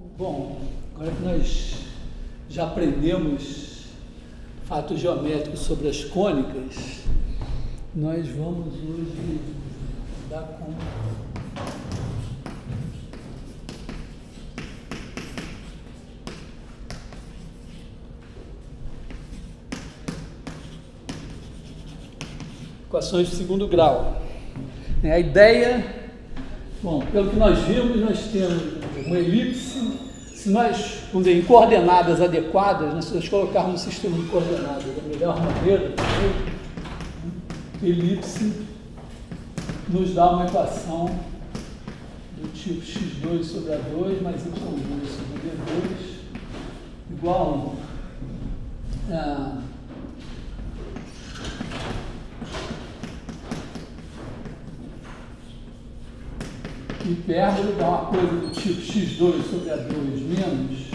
Bom, agora que nós já aprendemos fatos geométricos sobre as cônicas, nós vamos hoje dar com equações de segundo grau. A ideia, bom, pelo que nós vimos, nós temos uma elipse. Se nós, em coordenadas adequadas, se nós colocarmos um sistema de coordenadas da melhor maneira, elipse nos dá uma equação do tipo x2 sobre a2 mais y2 sobre b2 igual a hipérbole dá uma coisa do tipo x2 sobre a2 menos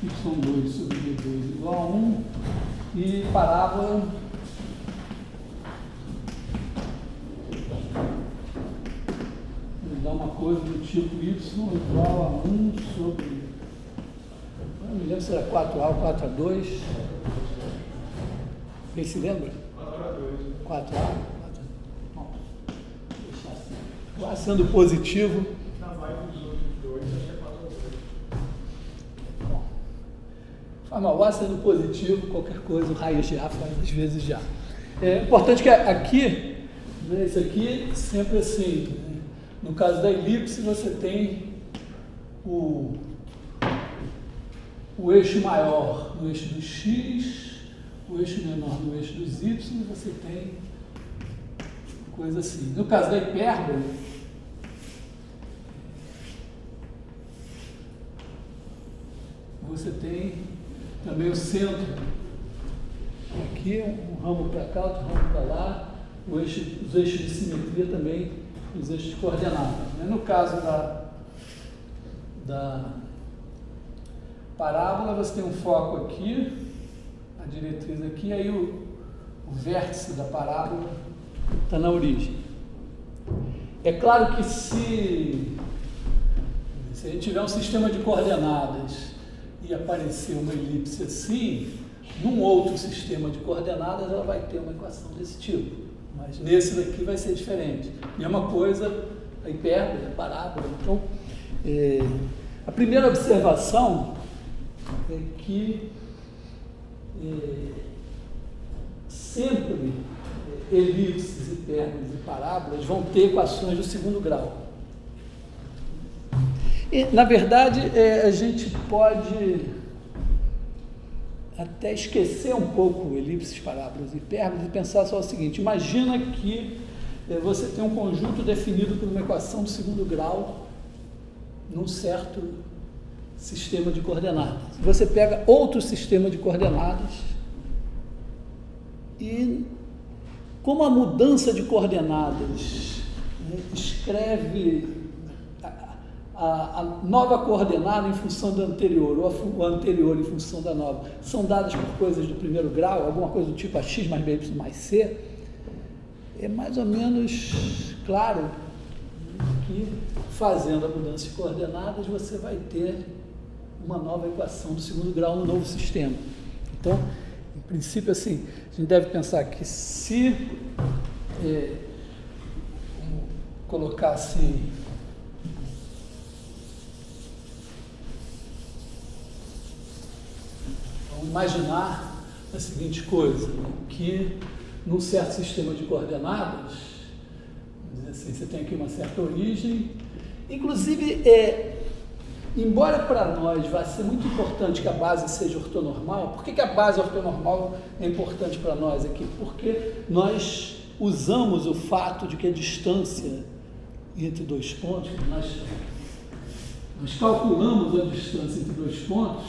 y2 sobre b2 igual a 1 e parábola dá uma coisa do tipo y igual a 1 sobre, não me lembro se era 4a ou 4a2, quem se lembra? 4a. O A sendo positivo. Na mais dos outros dois, acho que é 4 Bom, o A sendo positivo, qualquer coisa, o raiz de A faz às vezes já. É importante que aqui, né, isso aqui sempre assim, né, no caso da elipse, você tem o eixo maior no eixo do x, o eixo menor no eixo dos y, e você tem coisa assim. No caso da hipérbole, você tem também o centro. Aqui, um ramo para cá, outro ramo para lá, os eixos de simetria também, os eixos de coordenadas. No caso da parábola, você tem um foco aqui, a diretriz aqui, aí o vértice da parábola está na origem. É claro que se a gente tiver um sistema de coordenadas e aparecer uma elipse assim, num outro sistema de coordenadas ela vai ter uma equação desse tipo, mas nesse daqui vai ser diferente. Mesma coisa a hipérbole, a parábola. Então, a primeira observação é que sempre elipses, hipérboles e parábolas vão ter equações do segundo grau. E, na verdade, a gente pode até esquecer um pouco elipses, parábolas e hipérboles e pensar só o seguinte: imagina que você tem um conjunto definido por uma equação do segundo grau num certo sistema de coordenadas. Você pega outro sistema de coordenadas e, como a mudança de coordenadas, né, escreve a nova coordenada em função da anterior, ou a anterior em função da nova, são dadas por coisas do primeiro grau, alguma coisa do tipo ax mais by mais c, é mais ou menos claro que, fazendo a mudança de coordenadas, você vai ter uma nova equação do segundo grau no novo sistema. Então, em princípio, assim, a gente deve pensar que se colocasse vamos imaginar a seguinte coisa, né, que num certo sistema de coordenadas, vamos dizer assim, você tem aqui uma certa origem, inclusive, embora para nós vai ser muito importante que a base seja ortonormal. Por que a base ortonormal é importante para nós aqui? Porque nós usamos o fato de que a distância entre dois pontos, nós calculamos a distância entre dois pontos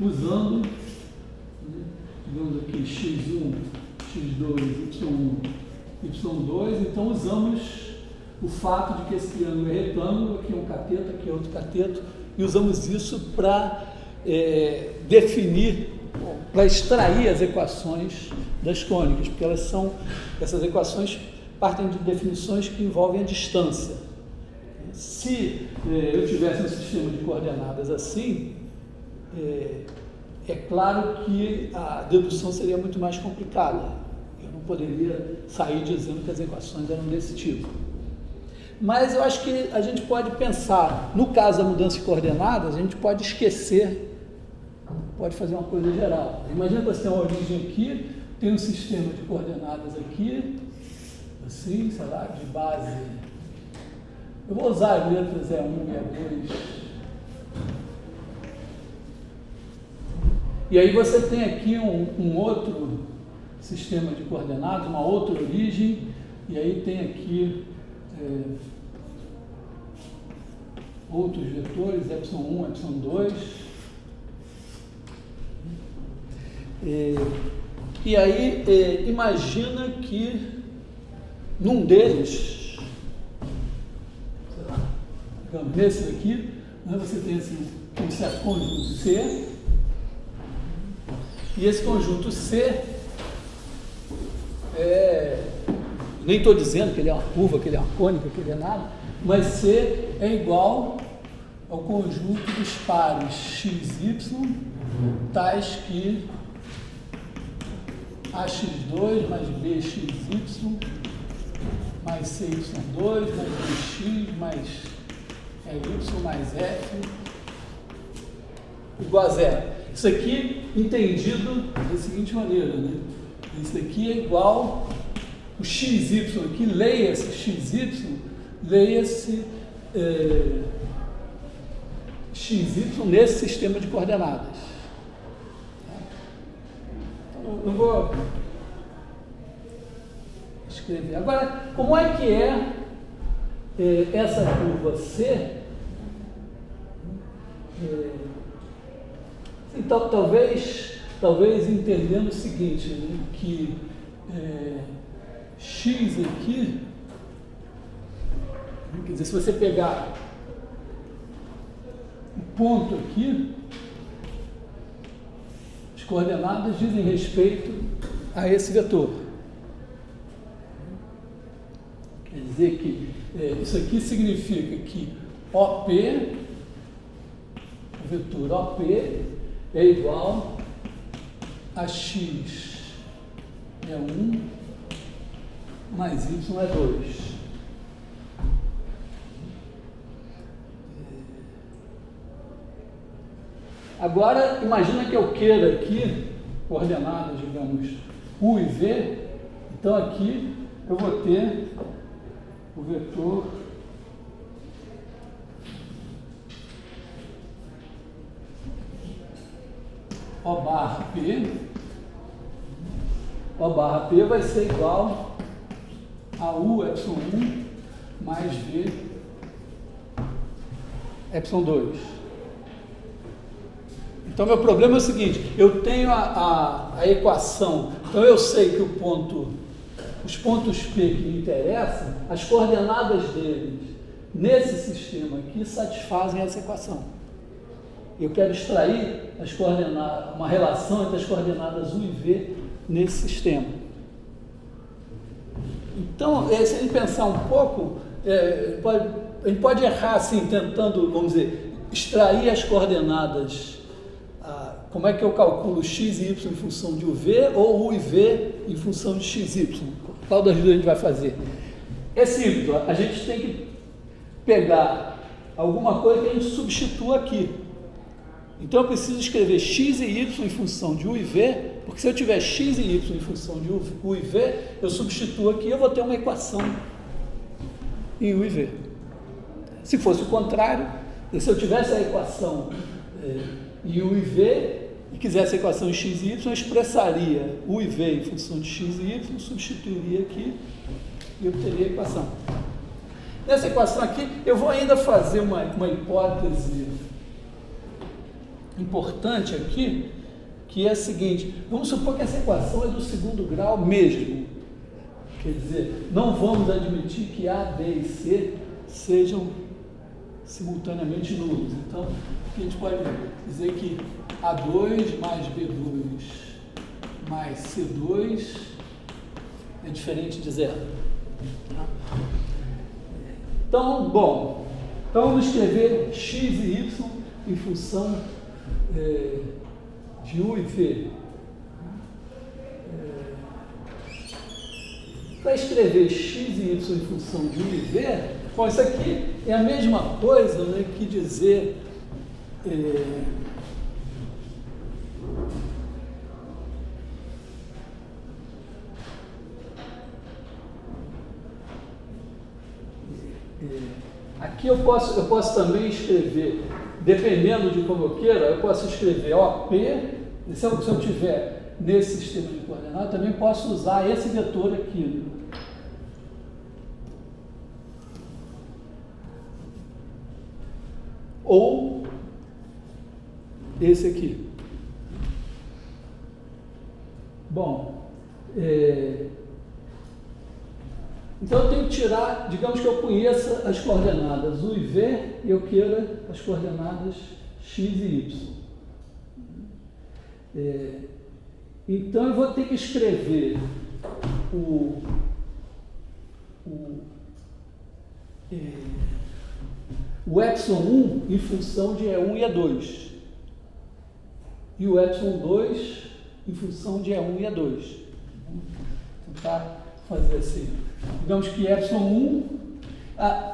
usando, digamos aqui, x1, x2, y1, y2, então usamos o fato de que esse triângulo é retângulo, aqui é um cateto, aqui é outro cateto, e usamos isso para definir, para extrair as equações das cônicas, porque essas equações partem de definições que envolvem a distância. se eu tivesse um sistema de coordenadas assim, é claro que a dedução seria muito mais complicada. Eu não poderia sair dizendo que as equações eram desse tipo. Mas eu acho que a gente pode pensar, no caso da mudança de coordenadas, a gente pode esquecer, pode fazer uma coisa geral. Imagina que você tem uma origem aqui, tem um sistema de coordenadas aqui, assim, sei lá, de base. Eu vou usar as letras E1 e E2. E aí você tem aqui um outro sistema de coordenadas, uma outra origem, e aí tem aqui outros vetores, ε1, ε2. E aí, imagina que num deles, sei lá, digamos, nesse daqui, você tem assim, um certo conjunto C, e esse conjunto C, nem estou dizendo que ele é uma curva, que ele é uma cônica, que ele é nada, mas C é igual ao conjunto dos pares x, y, tais que ax2 mais bxy mais cy2 mais bx mais y mais f igual a zero. Isso aqui entendido da seguinte maneira, né? Isso aqui é igual o xy aqui, leia-se xy, leia-se xy nesse sistema de coordenadas. Então, não vou escrever. Agora, como é que essa curva C? Então, talvez entendendo o seguinte, né, que x aqui, quer dizer, se você pegar o ponto aqui, as coordenadas dizem respeito a esse vetor. Quer dizer que isso aqui significa que OP, o vetor OP, é igual a x é 1 mais y é 2. Agora, imagina que eu queira aqui, coordenadas, digamos, U e V, então aqui eu vou ter o vetor O barra P. O barra P vai ser igual a U ε1 mais V ε2. Então, meu problema é o seguinte, eu tenho a equação, então eu sei que os pontos P que me interessam, as coordenadas deles nesse sistema aqui satisfazem essa equação. Eu quero extrair as coordenadas, uma relação entre as coordenadas U e V nesse sistema. Então, se a gente pensar um pouco, a gente pode errar assim, tentando, vamos dizer, extrair as coordenadas. Como é que eu calculo x e y em função de UV ou U e V em função de x e y? Qual das duas a gente vai fazer? É simples, a gente tem que pegar alguma coisa que a gente substitua aqui. Então eu preciso escrever x e y em função de U e V, porque se eu tiver x e y em função de U e V, eu substituo aqui e eu vou ter uma equação em U e V. Se fosse o contrário, se eu tivesse a equação em U e V e quisesse a equação em x e y, eu expressaria U e V em função de x e y, substituiria aqui e obteria a equação. Nessa equação aqui, eu vou ainda fazer uma hipótese importante aqui, que é a seguinte: vamos supor que essa equação é do segundo grau mesmo. Quer dizer, não vamos admitir que A, B e C sejam simultaneamente nulos. Então, aqui a gente pode dizer que A2 mais B2 mais C2 é diferente de zero. Então, bom, Então, vamos escrever x e y em função de u e v. Para escrever x e y em função de u e v, bom, isso aqui é a mesma coisa, né, que dizer aqui eu posso também escrever, dependendo de como eu queira, eu posso escrever OP, se eu tiver nesse sistema de coordenadas, também posso usar esse vetor aqui. Ou esse aqui. Bom, então eu tenho que tirar, digamos que eu conheça as coordenadas u e v e eu queira as coordenadas x e y. Então eu vou ter que escrever o epsilon 1 em função de E1 e E2. E o epsilon 2 em função de E1 e E2. Vou tentar fazer assim. Digamos que epsilon 1...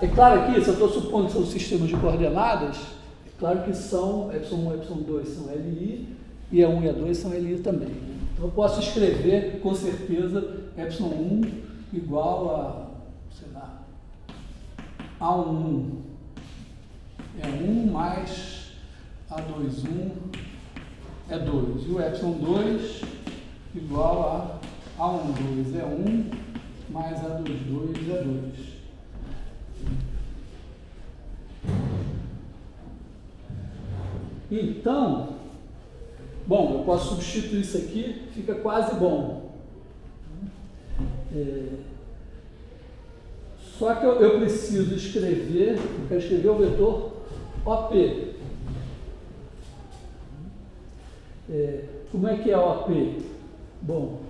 é claro aqui, se eu estou supondo que são sistemas de coordenadas, é claro que são epsilon 1 e epsilon 2 são LI, e E1 e E2 são LI também. Então eu posso escrever, com certeza, epsilon 1 igual a, sei lá, A1 é 1 mais A21 é 2. E o epsilon 2 igual a A12 é 1 mais A22 é 2. Então, bom, eu posso substituir isso aqui, fica quase bom. Só que eu preciso escrever, eu quero escrever o vetor OP. Como é que é OP? Bom,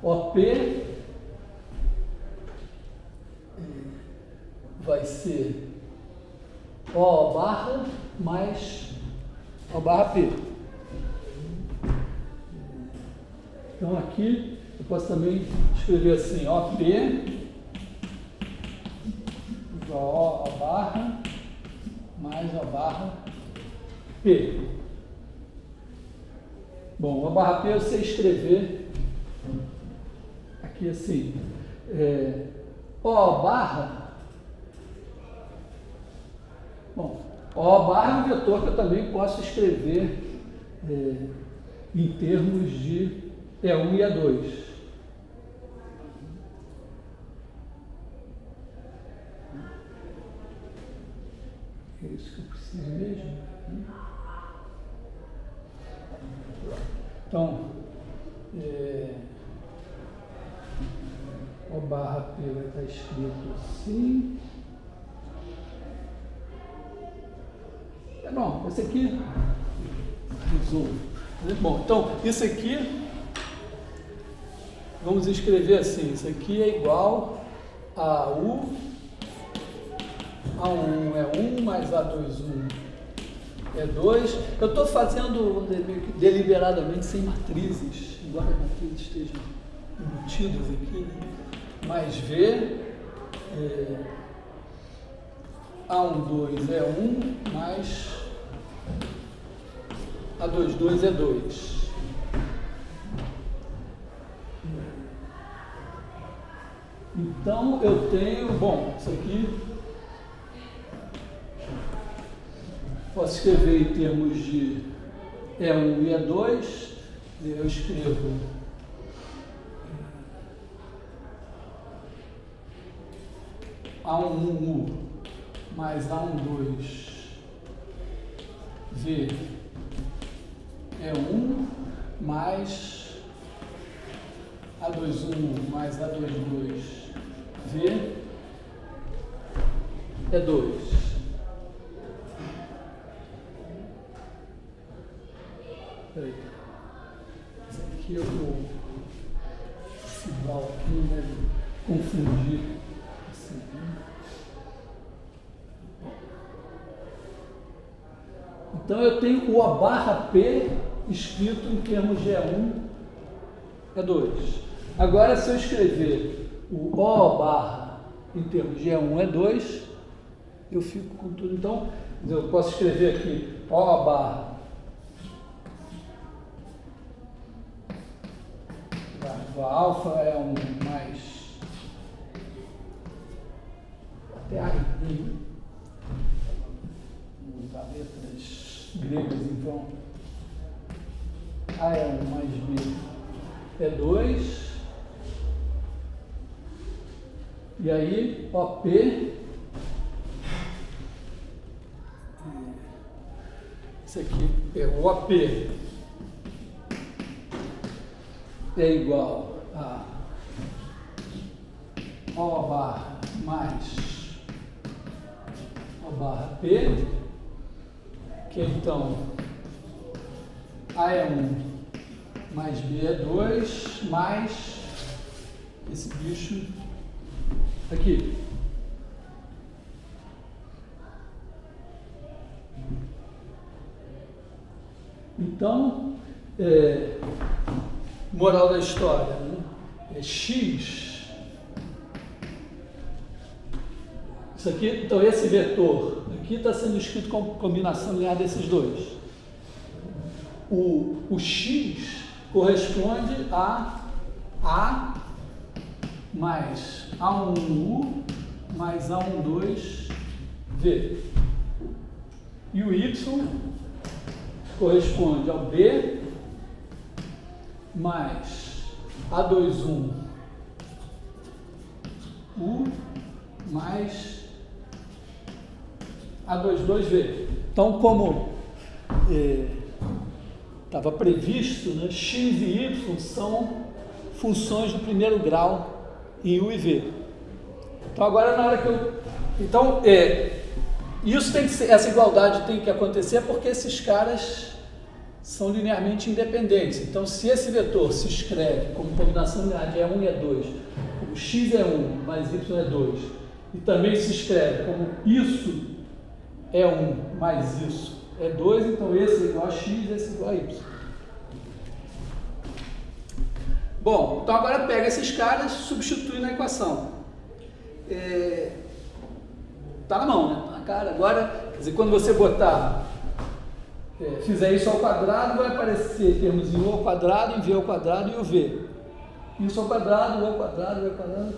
OP vai ser O barra mais O barra P. Então aqui eu posso também escrever assim, OP igual a O barra mais O barra P. Bom, O barra P eu sei escrever aqui assim, O barra, bom, O barra é um vetor que eu também posso escrever em termos de E1 e E2. É isso que eu preciso mesmo. Então, O barra P vai estar escrito assim. Bom, esse aqui resumo. Bom, então, isso aqui, vamos escrever assim, isso aqui é igual a U, A1 é 1 mais A21 é 2. Eu estou fazendo deliberadamente sem matrizes, embora as matrizes estejam embutidas aqui, né? Mais V, A12 é 1 mais A22 é 2. Então eu tenho, bom, isso aqui posso escrever em termos de E1 e E2, eu escrevo A11 mais A12 V é 1 mais A21 mais A22 V é 2. Peraí. Esse aqui eu vou igual aqui, né? Confundir assim, né? Então eu tenho o O barra P escrito em termos de E1 é 2. Agora se eu escrever o O barra em termos de E1 é 2, eu fico com tudo. Então eu posso escrever aqui O barra o alfa é um mais até aí, muitas letras gregas, então A é 1 mais B é 2, e aí OP, isso aqui é o OP é igual a O barra mais O barra P, que então A é 1 mais B é 2, mais esse bicho aqui. Então, moral da história, né? É X. Isso aqui, então esse vetor aqui está sendo escrito como combinação linear desses dois. O X corresponde a A mais A1U mais A12V. E o Y corresponde ao B mais A21U mais A22V. Então, como estava previsto, né, X e Y são funções do primeiro grau em U e V. Então, agora na hora que eu... Então, isso tem que ser, essa igualdade tem que acontecer porque esses caras são linearmente independentes. Então, se esse vetor se escreve como combinação linear de E1 e E2, como x é 1 mais y é 2, e também se escreve como isso é 1 mais isso é 2, então esse é igual a x, esse é igual a y. Bom, então agora pega esses caras e substitui na equação. Tá na mão, né? Tá na cara. Agora, quer dizer, quando você botar, fizer isso ao quadrado, vai aparecer termos em U ao quadrado, em V ao quadrado e o V. Isso ao quadrado, U ao quadrado, V ao quadrado.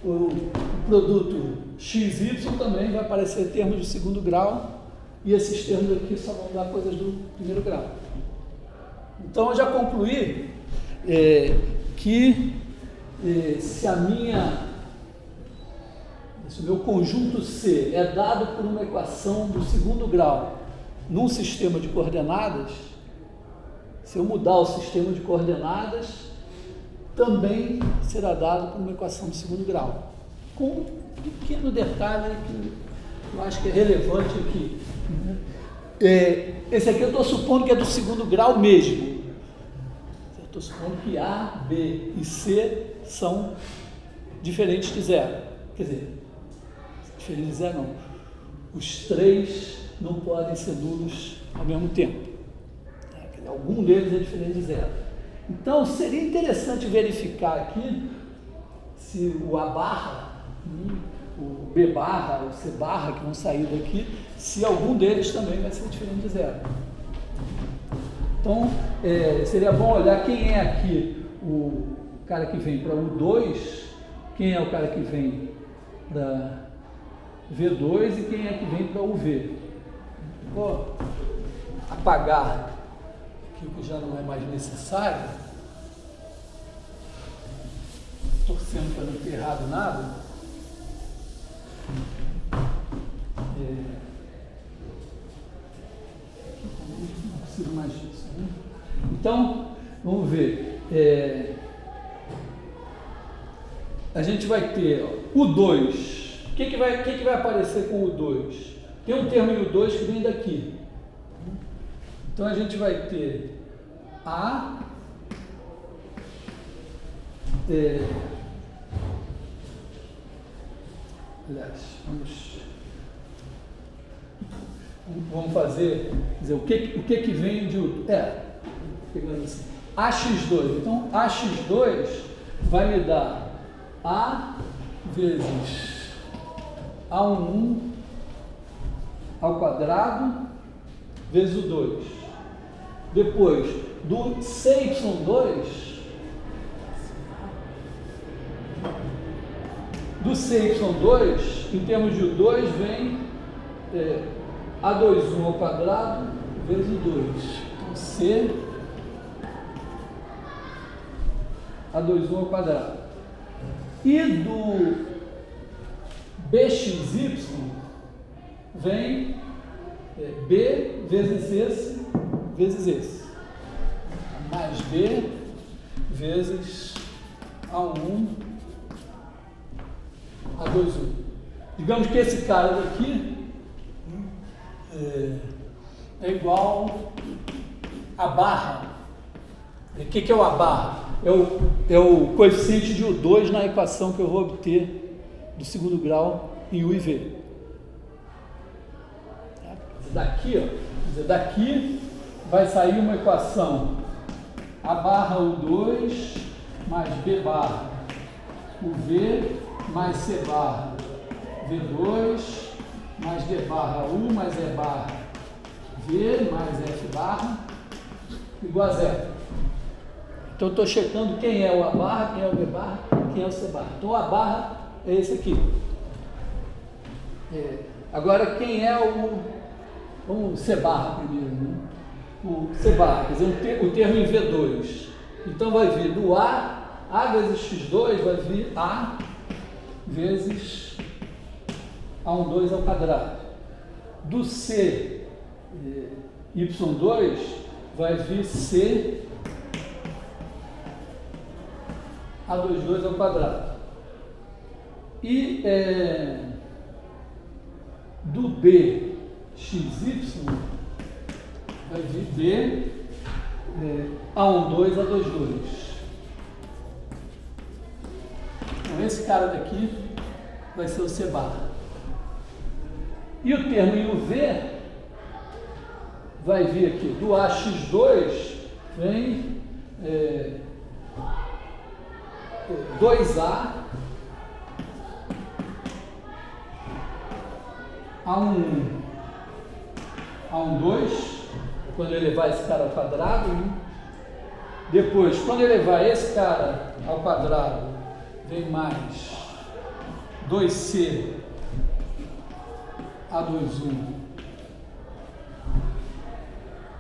O produto XY também vai aparecer termos de segundo grau, e esses termos aqui só vão dar coisas do primeiro grau. Então eu já concluí que se o meu conjunto C é dado por uma equação do segundo grau num sistema de coordenadas, se eu mudar o sistema de coordenadas, também será dado por uma equação de segundo grau. Com um pequeno detalhe que eu acho que é relevante aqui. Esse aqui eu estou supondo que é do segundo grau mesmo. Eu estou supondo que A, B e C são diferentes de zero. Quer dizer, diferentes de zero não. Os três não podem ser nulos ao mesmo tempo. Algum deles é diferente de zero. Então, seria interessante verificar aqui se o A barra, o B barra, o C barra, que vão sair daqui, se algum deles também vai ser diferente de zero. Então, seria bom olhar quem é aqui o cara que vem para o 2, quem é o cara que vem para V2 e quem é que vem para o V. Vou apagar aqui o que já não é mais necessário, torcendo para não ter errado nada. Não preciso mais disso, né? Então, vamos ver. A gente vai ter o 2. O que vai aparecer com o 2? Tem um termo em U2 que vem daqui. Então a gente vai ter A, vamos fazer, quer dizer, o que vem de... pegando assim, AX2. Então, AX2 vai me dar A vezes A11 ao quadrado vezes o 2. Depois, do CY2, em termos de 2, vem A21 ao quadrado vezes o 2. Então, C A21 ao quadrado. E do BXY vem B vezes esse, mais B vezes A1, A21. Digamos que esse cara daqui é igual a barra. O que é o A barra? É o coeficiente de U2 na equação que eu vou obter do segundo grau em U e V. Daqui vai sair uma equação A barra U2 mais B barra UV mais C barra V2 mais D barra U mais E barra V mais F barra igual a zero. Então, eu estou checando quem é o A barra, quem é o B barra, quem é o C barra. Então, o A barra é esse aqui. Agora, quem é o... Vamos C barra primeiro, né? O C barra, quer dizer, o termo em V2. Então, vai vir do A vezes X2 vai vir A vezes A12 ao quadrado. Do C, Y2 vai vir C A22 ao quadrado. E do B XY vai vir B A12 A22. Então, esse cara daqui vai ser o C barra. E o termo em UV vai vir aqui. Do AX2 vem 2A A1 A12, quando ele levar esse cara ao quadrado, né? Depois, quando ele levar esse cara ao quadrado, vem mais 2C A21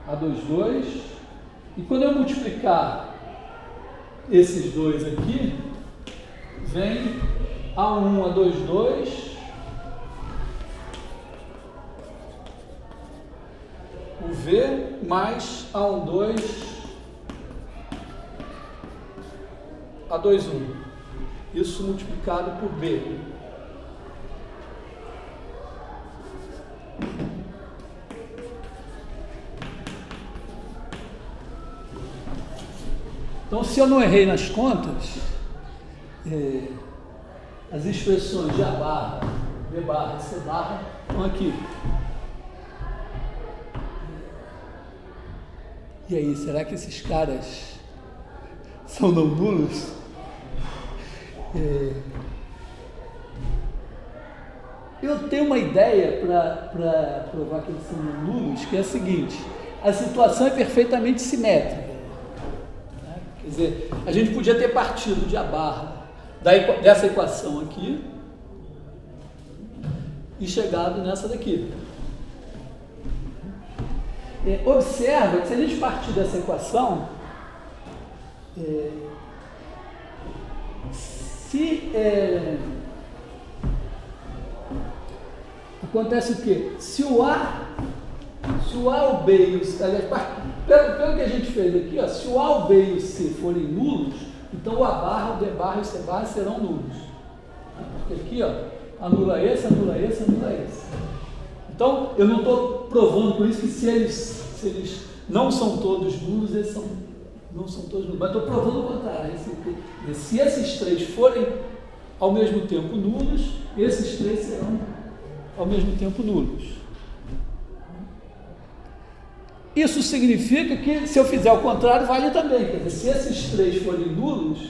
A22, e quando eu multiplicar esses dois aqui, vem A1 A22 o V mais A12 A21. Isso multiplicado por B. Então, se eu não errei nas contas, as expressões de A barra, B barra e C barra estão aqui. E aí, será que esses caras são não nulos? Eu tenho uma ideia para provar que eles são não nulos, que é a seguinte: a situação é perfeitamente simétrica. Né? Quer dizer, a gente podia ter partido de A barra dessa equação aqui e chegado nessa daqui. Observa que se a gente partir dessa equação, acontece o quê? Se o A, o B e o C, aliás, pelo que a gente fez aqui, ó, se o A, o B e o C forem nulos, então o A barra, o B barra e o C barra serão nulos. Porque aqui, ó, anula esse, anula esse, anula esse. Então, eu não estou provando com isso que se eles não são todos nulos, eles não são todos nulos. Mas estou provando o contrário. Se esses três forem ao mesmo tempo nulos, esses três serão ao mesmo tempo nulos. Isso significa que, se eu fizer o contrário, vale também. Quer dizer, se esses três forem nulos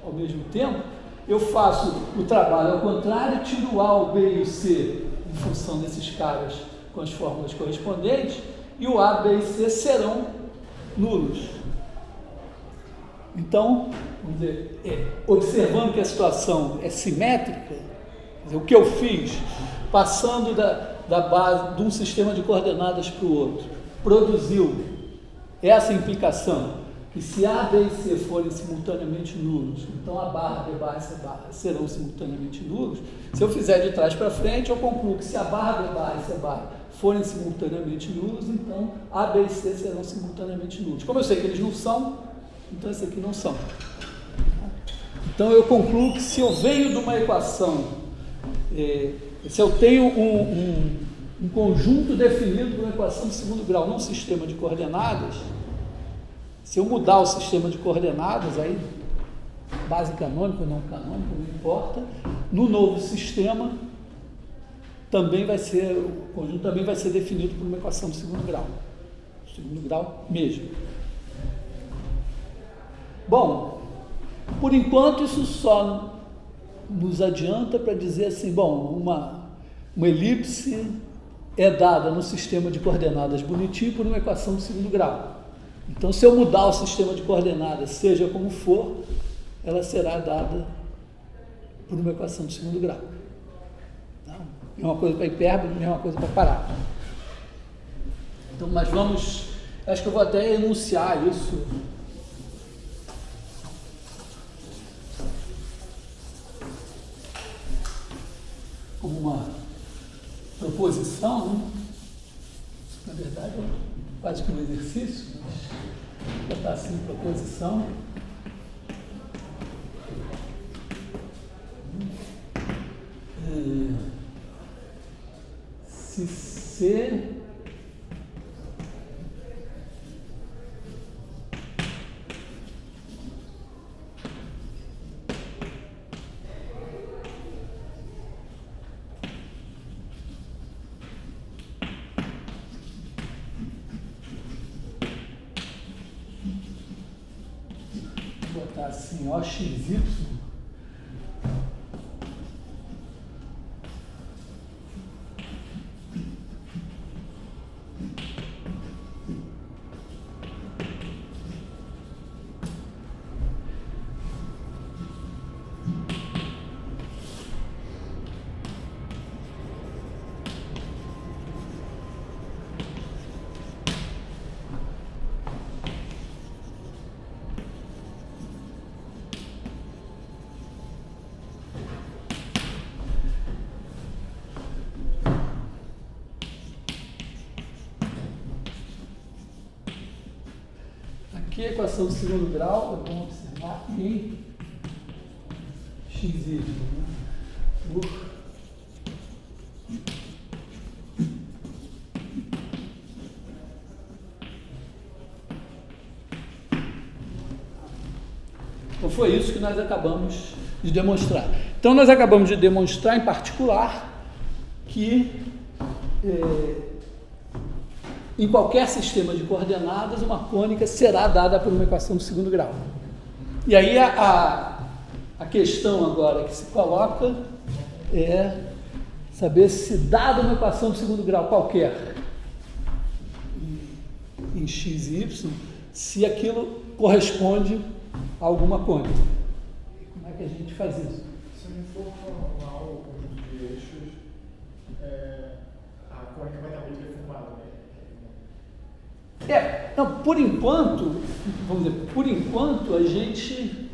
ao mesmo tempo, eu faço o trabalho ao contrário, tiro o A, o B e o C em função desses caras com as fórmulas correspondentes, e o A, B e C serão nulos. Então, vamos dizer, observando que a situação é simétrica, quer dizer, o que eu fiz, passando da base de um sistema de coordenadas para o outro, produziu essa implicação que se A, B e C forem simultaneamente nulos, então a barra, B barra e C barra serão simultaneamente nulos. Se eu fizer de trás para frente, eu concluo que se a barra, B barra e C barra forem simultaneamente nulos, então A, B e C serão simultaneamente nulos. Como eu sei que eles não são, então esses aqui não são. Então eu concluo que se eu venho de uma equação, se eu tenho um conjunto definido de uma equação de segundo grau num sistema de coordenadas, se eu mudar o sistema de coordenadas, aí, base canônica ou não canônica, não importa, no novo sistema também vai ser, o conjunto também vai ser definido por uma equação de segundo grau mesmo. Bom, por enquanto isso só nos adianta para dizer assim, bom, uma elipse é dada no sistema de coordenadas bonitinho por uma equação de segundo grau. Então, se eu mudar o sistema de coordenadas, seja como for, ela será dada por uma equação de segundo grau. Então, mesma coisa para hipérbole, mesma coisa para parábola. Então, mas vamos, acho que eu vou até enunciar isso. Como uma proposição, né? Na verdade, é quase que um exercício, mas botar assim, proposição. Se C assim, OXY, aqui a equação de segundo grau, vamos observar em XY, né? Então foi isso que nós acabamos de demonstrar. Então nós acabamos de demonstrar em particular que em qualquer sistema de coordenadas, uma cônica será dada por uma equação de segundo grau. E aí a questão agora que se coloca é saber se, dada uma equação de segundo grau qualquer, em x e y, se aquilo corresponde a alguma cônica. Como é que a gente faz isso? Se não for formar o conjunto de eixos, a cônica vai estar muito deformada, né? Não, por enquanto, vamos dizer, por enquanto a gente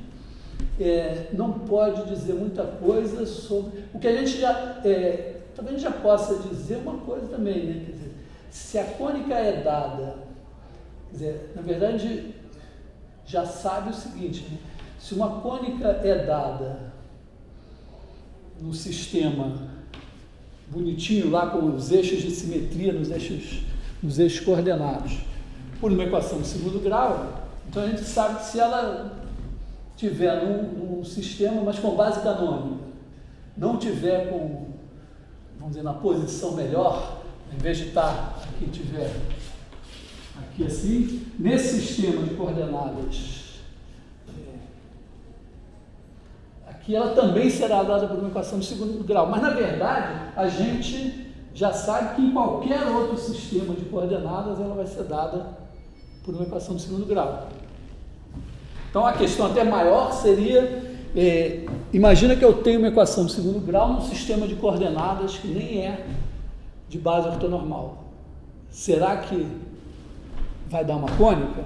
não pode dizer muita coisa sobre o que a gente já, talvez já possa dizer uma coisa também, né? Quer dizer, se a cônica é dada, quer dizer, na verdade, já sabe o seguinte, né? Se uma cônica é dada no sistema bonitinho lá com os eixos de simetria nos eixos coordenados por uma equação de segundo grau, então a gente sabe que se ela tiver num sistema, mas com base canônica, não tiver com, vamos dizer, na posição melhor, em vez de estar aqui, tiver aqui assim, nesse sistema de coordenadas, aqui ela também será dada por uma equação de segundo grau, mas na verdade a gente já sabe que em qualquer outro sistema de coordenadas ela vai ser dada por uma equação de segundo grau. Então a questão até maior seria, imagina que eu tenho uma equação de segundo grau num sistema de coordenadas que nem é de base ortonormal. Será que vai dar uma cônica?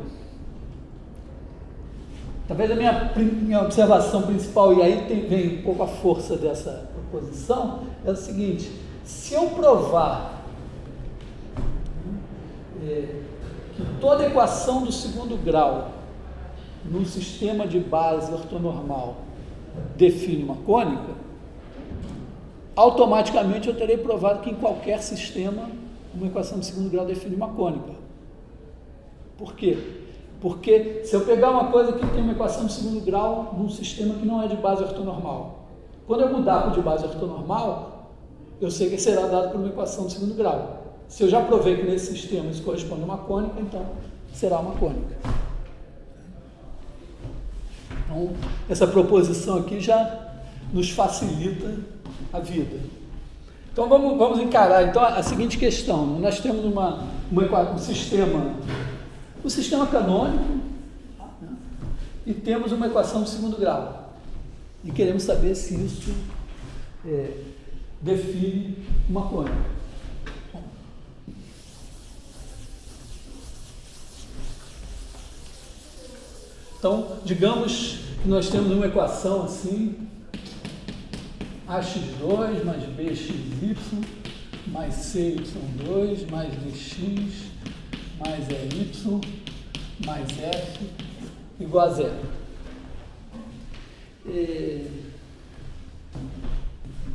Talvez a minha observação principal, e aí vem um pouco a força dessa proposição, é o seguinte: se eu provar que toda equação do segundo grau num sistema de base ortonormal define uma cônica, automaticamente eu terei provado que em qualquer sistema uma equação de segundo grau define uma cônica. Por quê? Porque se eu pegar uma coisa que tem uma equação de segundo grau num sistema que não é de base ortonormal, quando eu mudar para o de base ortonormal, eu sei que será dado por uma equação de segundo grau. Se eu já provei que nesse sistema isso corresponde a uma cônica, então será uma cônica. Então, essa proposição aqui já nos facilita a vida. Então, vamos encarar então, a seguinte questão. Nós temos um sistema canônico, né, e temos uma equação de segundo grau. E queremos saber se isso define uma cônica. Então, digamos que nós temos uma equação assim: ax2 mais bxy mais cy2 mais dx mais ey mais f igual a zero.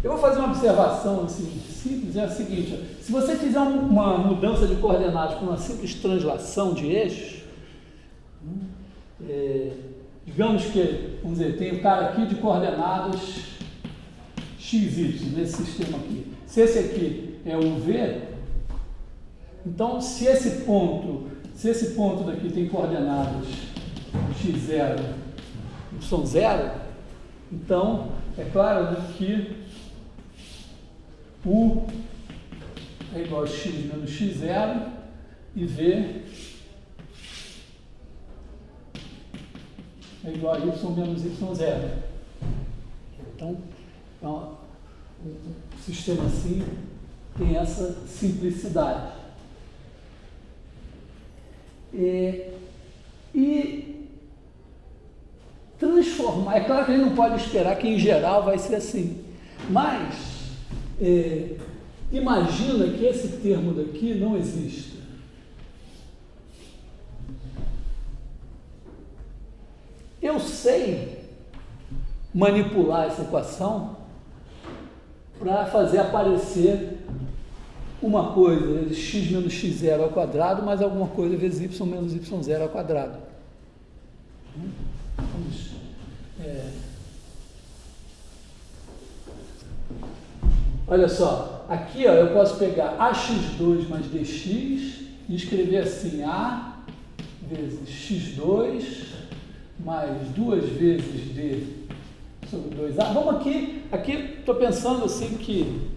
Eu vou fazer uma observação assim, simples, é a seguinte: se você fizer uma mudança de coordenadas com uma simples translação de eixos, digamos que, vamos dizer, tem um cara aqui de coordenadas xy, nesse sistema aqui. Se esse aqui é um V, então se esse ponto daqui tem coordenadas x0, y0, então é claro que U é igual a x menos x0 e V é igual a y menos y0. Então, um sistema assim tem essa simplicidade. E transformar, é claro que a gente não pode esperar que em geral vai ser assim, mas imagina que esse termo daqui não exista. Eu sei manipular essa equação para fazer aparecer uma coisa vezes x menos x0 ao quadrado, mais alguma coisa vezes y menos y0 ao quadrado. Olha só, aqui ó, eu posso pegar ax2 mais dx e escrever assim: a vezes x2 mais 2 vezes d sobre 2a. Vamos aqui estou pensando assim que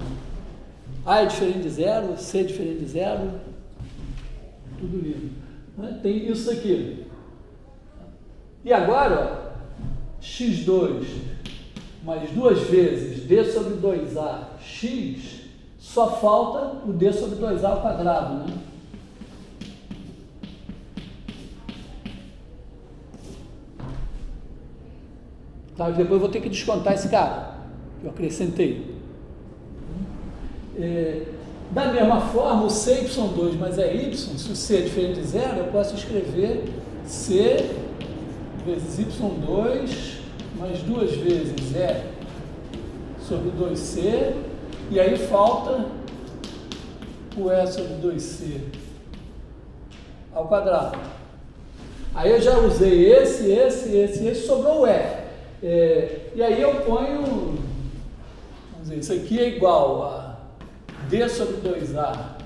a é diferente de zero, c é diferente de zero, tudo lindo, né? Tem isso aqui. E agora, ó, x2 mais 2 vezes d sobre 2a x, só falta o d sobre 2a ao quadrado, né? Tá, depois eu vou ter que descontar esse cara que eu acrescentei. Da mesma forma, o cy2 mais y, se o c é diferente de zero, eu posso escrever c vezes y2 mais 2 vezes e sobre 2c, e aí falta o e sobre 2c ao quadrado. Aí eu já usei esse, sobrou o f. E aí eu ponho, vamos dizer, isso aqui é igual a d sobre 2a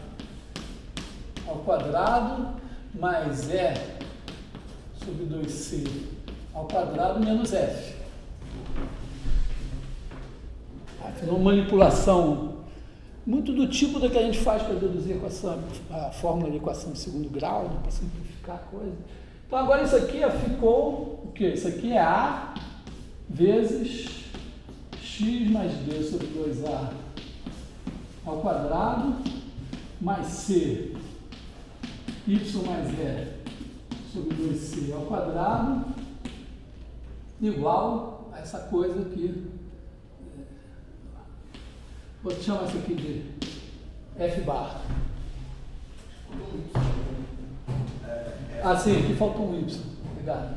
ao quadrado mais E sobre 2C ao quadrado menos F. Uma manipulação muito do tipo da que a gente faz para deduzir a fórmula de equação de segundo grau, né, para simplificar a coisa. Então agora isso aqui ficou o quê? Isso aqui é A vezes x mais d sobre 2A ao quadrado mais C y mais E sobre 2C ao quadrado igual a essa coisa aqui. Vou chamar isso aqui de F bar. Ah, sim, aqui faltou um Y. Obrigado.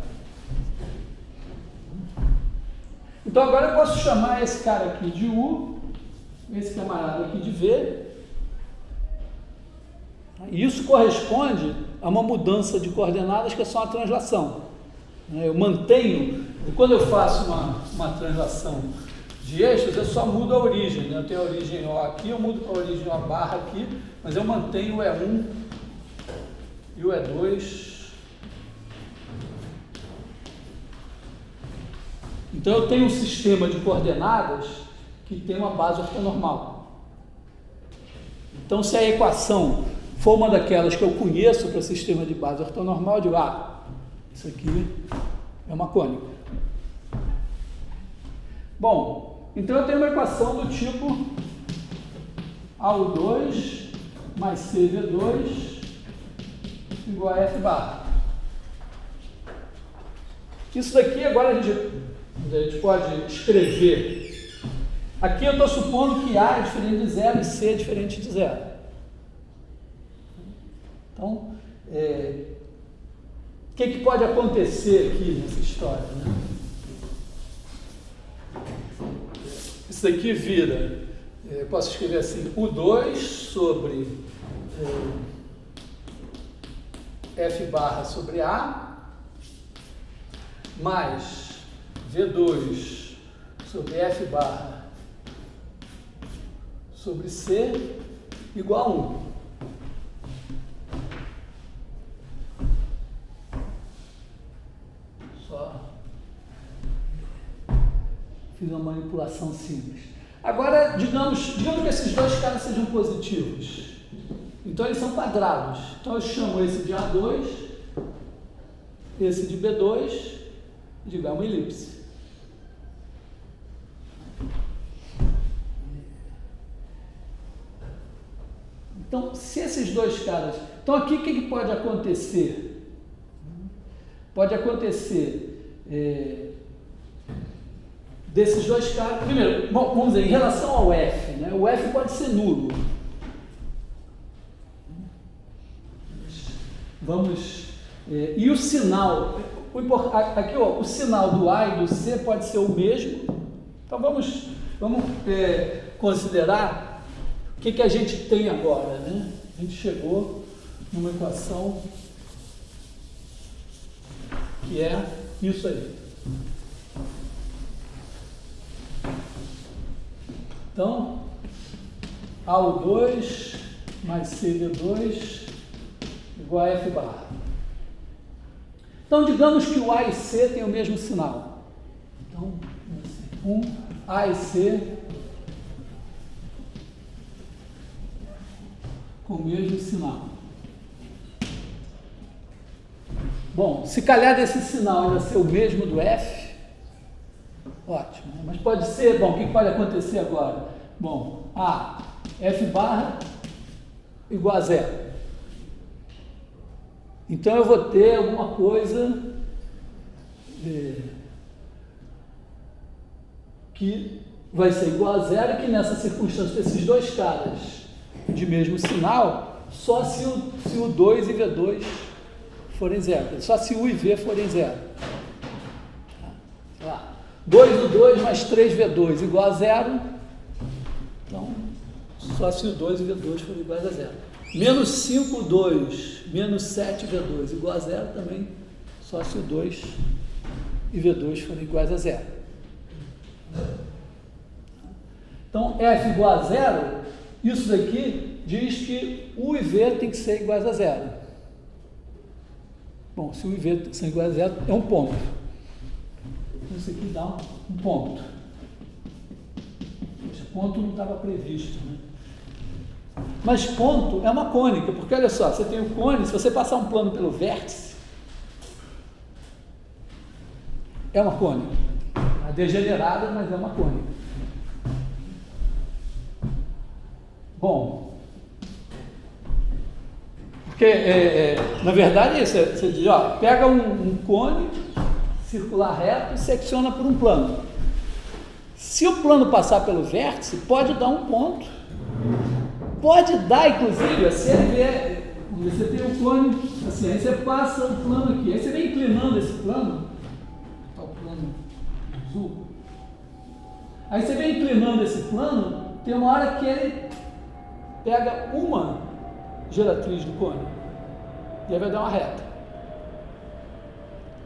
Então agora eu posso chamar esse cara aqui de U, esse camarada aqui de V. E isso corresponde a uma mudança de coordenadas que é só uma translação. Eu mantenho, quando eu faço uma translação de eixos, eu só mudo a origem, né? Eu tenho a origem O aqui, eu mudo para a origem O barra aqui, mas eu mantenho o E1 e o E2. Então eu tenho um sistema de coordenadas que tem uma base ortonormal. Então se a equação for uma daquelas que eu conheço para o sistema de base ortonormal, eu digo, isso aqui é uma cônica. Bom, então eu tenho uma equação do tipo AU2 mais CV2 igual a F bar. Isso daqui agora a gente pode escrever. Aqui eu estou supondo que A é diferente de zero e C é diferente de zero. Então, o que pode acontecer aqui nessa história, né? Isso aqui vira, eu posso escrever assim, U2 sobre F barra sobre A, mais V2 sobre F barra sobre C, igual a 1. Fiz uma manipulação simples. Agora, digamos que esses dois caras sejam positivos. Então, eles são quadrados. Então, eu chamo esse de A2, esse de B2, e digo, é uma elipse. Então, se esses dois caras... Então, aqui, o que pode acontecer? Pode acontecer... desses dois caras, primeiro, vamos dizer, em relação ao F, né? O F pode ser nulo. E o sinal, aqui ó, o sinal do A e do C pode ser o mesmo. Então vamos considerar o que a gente tem agora, né? A gente chegou numa equação que é isso aí. Então, AU2 mais CV2 igual a F barra. Então, digamos que o A e C têm o mesmo sinal. Então, A e C com o mesmo sinal. Bom, se calhar desse sinal ainda ser o mesmo do F, ótimo, né? Mas pode ser, bom, o que pode acontecer agora? Bom, F barra igual a zero. Então eu vou ter alguma coisa que vai ser igual a zero, e que nessa circunstância desses dois caras de mesmo sinal, só se o 2 e V2 forem zero, só se U e V forem zero. Sei lá, 2U2 mais 3V2 igual a zero, então só se o 2 e V2 forem iguais a zero. Menos 5U2 menos 7V2 igual a zero também, só se o 2 e V2 forem iguais a zero. Então, F igual a zero, isso daqui diz que U e V tem que ser iguais a zero. Bom, se o IV são iguais a zero, é um ponto. Então, isso aqui dá um ponto. Esse ponto não estava previsto, né? Mas ponto é uma cônica, porque olha só, você tem o cone, se você passar um plano pelo vértice, é uma cônica. É degenerada, mas é uma cônica. Bom, porque, na verdade, é isso. Você diz, ó, pega um cone circular reto e secciona por um plano. Se o plano passar pelo vértice, pode dar um ponto. Pode dar, inclusive, se ele vier, você tem um cone, assim, aí você passa o plano aqui, aí você vem inclinando esse plano, está o plano azul, aí você vem inclinando esse plano, tem uma hora que ele pega uma geratriz do cone, e aí vai dar uma reta.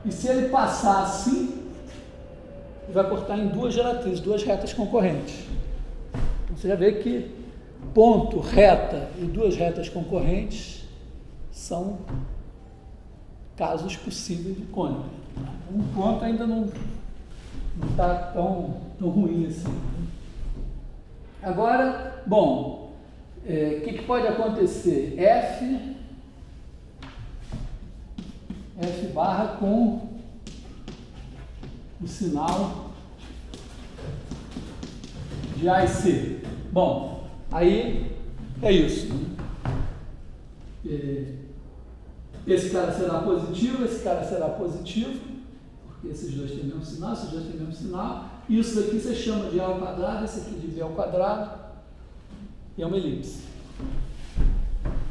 E se ele passar assim, ele vai cortar em duas geratrizes, duas retas concorrentes. Então você já vê que ponto, reta e duas retas concorrentes são casos possíveis de cônica. Um ponto ainda não está tão ruim assim. Agora, bom, o que pode acontecer? F barra com o sinal de A e C. Bom, aí é isso. Esse cara será positivo, esse cara será positivo, porque esses dois têm o mesmo sinal, esses dois têm o mesmo sinal. Isso daqui você chama de A ao quadrado, esse aqui de B ao quadrado, e é uma elipse.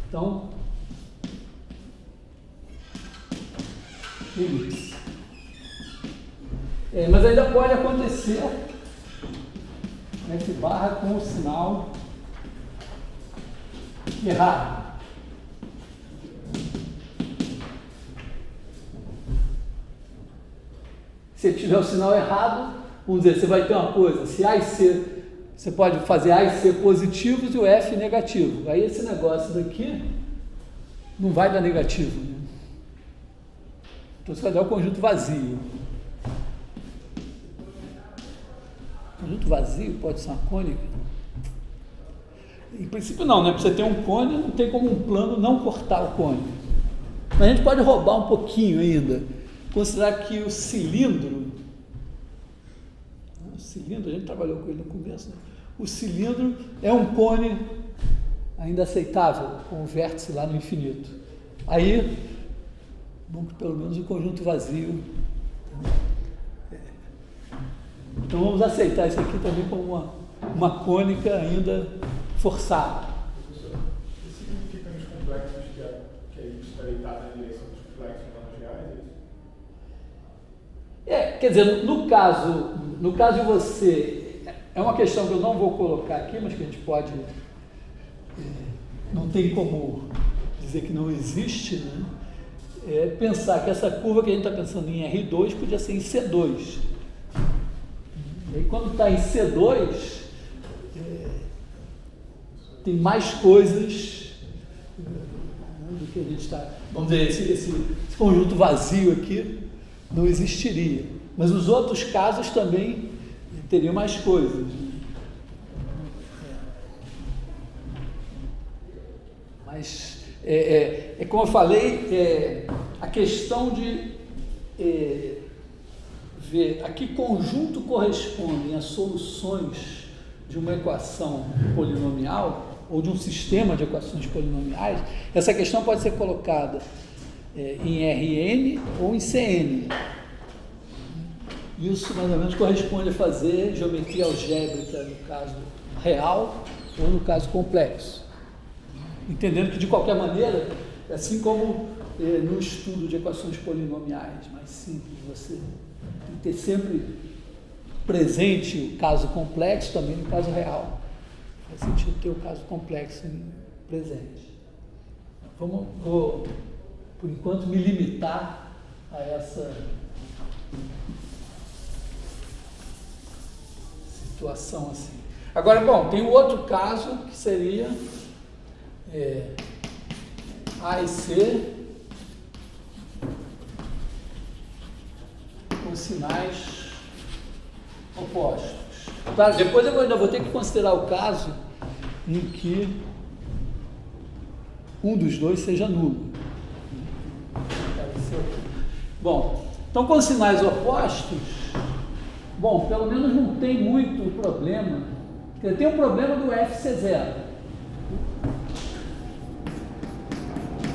Então, elipse. Mas ainda pode acontecer F barra com o sinal errado. Se tiver o sinal errado, vamos dizer, você vai ter uma coisa, se A e C, você pode fazer A e C positivos e o F negativo. Aí esse negócio daqui não vai dar negativo, né? Então você vai dar o conjunto vazio. O conjunto vazio pode ser uma cônica? Em princípio não, né? Para você ter um cone, não tem como um plano não cortar o cone. Mas a gente pode roubar um pouquinho ainda. Considerar que o cilindro, a gente trabalhou com ele no começo, né? O cilindro é um cone ainda aceitável, com o vértice lá no infinito. Aí, bom que pelo menos o conjunto vazio. Então vamos aceitar isso aqui também como uma cônica ainda forçada. Isso significa nos complexos que a elipse está deitada na direção dos complexos não reais? Quer dizer, no caso de você, é uma questão que eu não vou colocar aqui, mas que a gente pode, não tem como dizer que não existe, né? É pensar que essa curva que a gente está pensando em R2 podia ser em C2. E aí, quando está em C2, tem mais coisas do que a gente está. Vamos dizer, esse conjunto vazio aqui não existiria. Mas os outros casos também teriam mais coisas. Mas, como eu falei, a questão de ver a que conjunto correspondem as soluções de uma equação polinomial ou de um sistema de equações polinomiais, essa questão pode ser colocada em Rn ou em Cn. Isso mais ou menos corresponde a fazer geometria algébrica no caso real ou no caso complexo. Entendendo que, de qualquer maneira, assim como no estudo de equações polinomiais mais simples, você tem que ter sempre presente o caso complexo, também no caso real. Faz sentido ter o caso complexo presente. Vou, por enquanto, me limitar a essa situação assim. Agora, bom, tem um outro caso que seria A e C sinais opostos. Claro, depois eu ainda vou ter que considerar o caso em que um dos dois seja nulo. Bom, então com sinais opostos, bom, pelo menos não tem muito problema, porque tem um problema do f ser zero.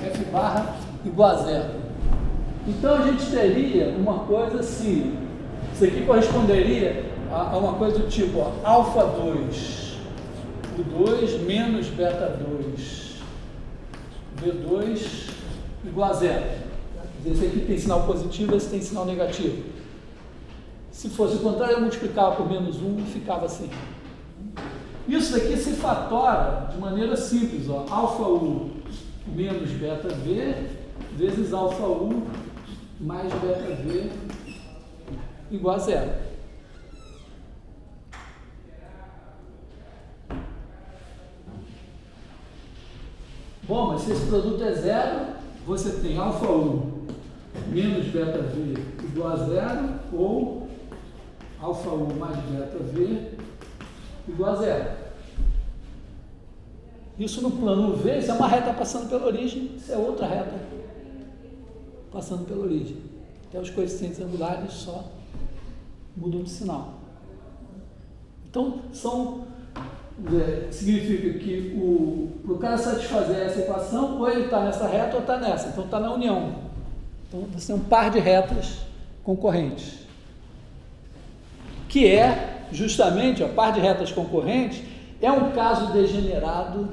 F barra igual a zero. Então a gente teria uma coisa assim, isso aqui corresponderia a uma coisa do tipo, ó, alfa 2, o 2 menos beta 2, V2 igual a zero. Esse aqui tem sinal positivo, esse tem sinal negativo. Se fosse o contrário, eu multiplicava por menos 1 e ficava assim. Isso daqui se fatora de maneira simples, ó, alfa U menos beta V vezes alfa U mais beta V igual a zero. Bom, mas se esse produto é zero, você tem alfa U menos beta V igual a zero ou alfa U mais beta V igual a zero. Isso no plano V, isso é uma reta passando pela origem, isso é outra reta passando pela origem. Até os coeficientes angulares só mudam de sinal. Então, significa que para o cara satisfazer essa equação, ou ele está nessa reta ou está nessa. Então, está na união. Então, você tem um par de retas concorrentes. Que é, justamente, a par de retas concorrentes é um caso degenerado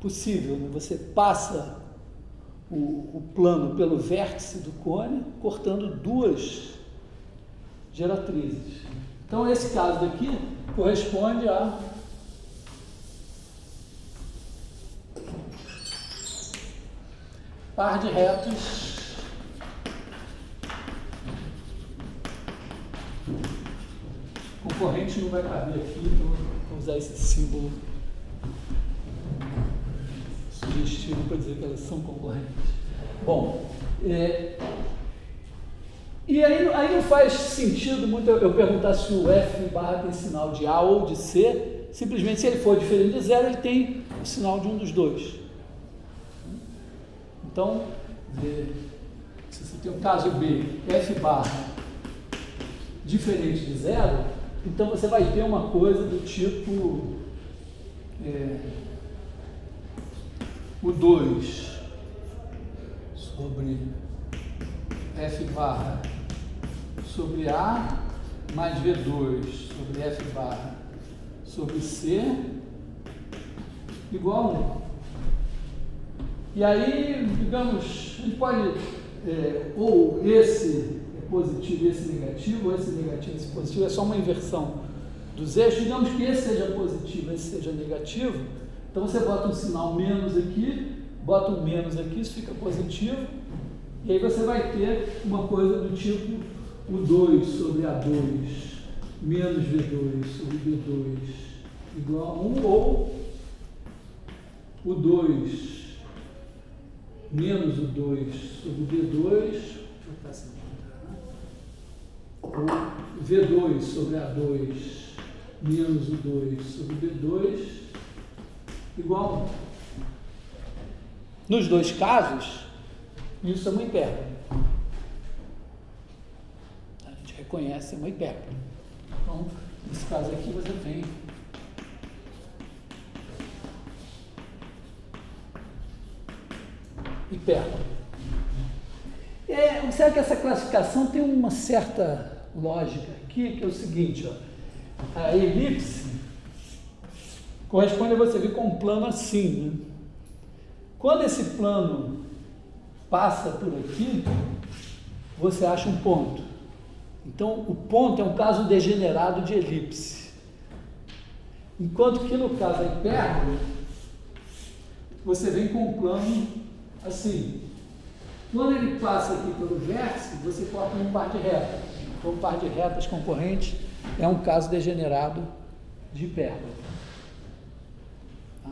possível. Né? Você passa o plano pelo vértice do cone, cortando duas geratrizes. Então, esse caso daqui corresponde a par de retas concorrente, não vai caber aqui, então vou usar esse símbolo sugestivo para dizer que elas são concorrentes. Bom, e aí não faz sentido muito eu perguntar se o F barra tem sinal de A ou de C, simplesmente se ele for diferente de zero, ele tem o sinal de um dos dois. Então, se você tem um caso B, F barra diferente de zero, então você vai ter uma coisa do tipo o 2 sobre F barra sobre A mais V2 sobre F barra sobre C igual a 1. E aí, digamos, a gente pode, ou esse é positivo e esse negativo, ou esse negativo e esse positivo, é só uma inversão dos eixos. Digamos que esse seja positivo, esse seja negativo, então você bota um sinal menos aqui, bota um menos aqui, isso fica positivo, e aí você vai ter uma coisa do tipo o 2 sobre A2 menos V2 sobre B2 igual a 1, ou o 2 menos o 2 sobre B2, deixa eu botar assim, o V2 sobre A2 menos o 2 sobre B2 igual a 1. Nos dois casos, isso é uma hipérbole. A gente reconhece uma hipérbole. Então, nesse caso aqui você tem hipérbole. Observe que essa classificação tem uma certa lógica aqui, que é o seguinte, ó, a elipse corresponde a você ver com um plano assim, né? Quando esse plano passa por aqui, você acha um ponto. Então, o ponto é um caso degenerado de elipse. Enquanto que no caso da hipérbole, você vem com um plano assim. Quando ele passa aqui pelo vértice, você corta um par de retas. Então, um par de retas concorrentes é um caso degenerado de hipérbole. Tá?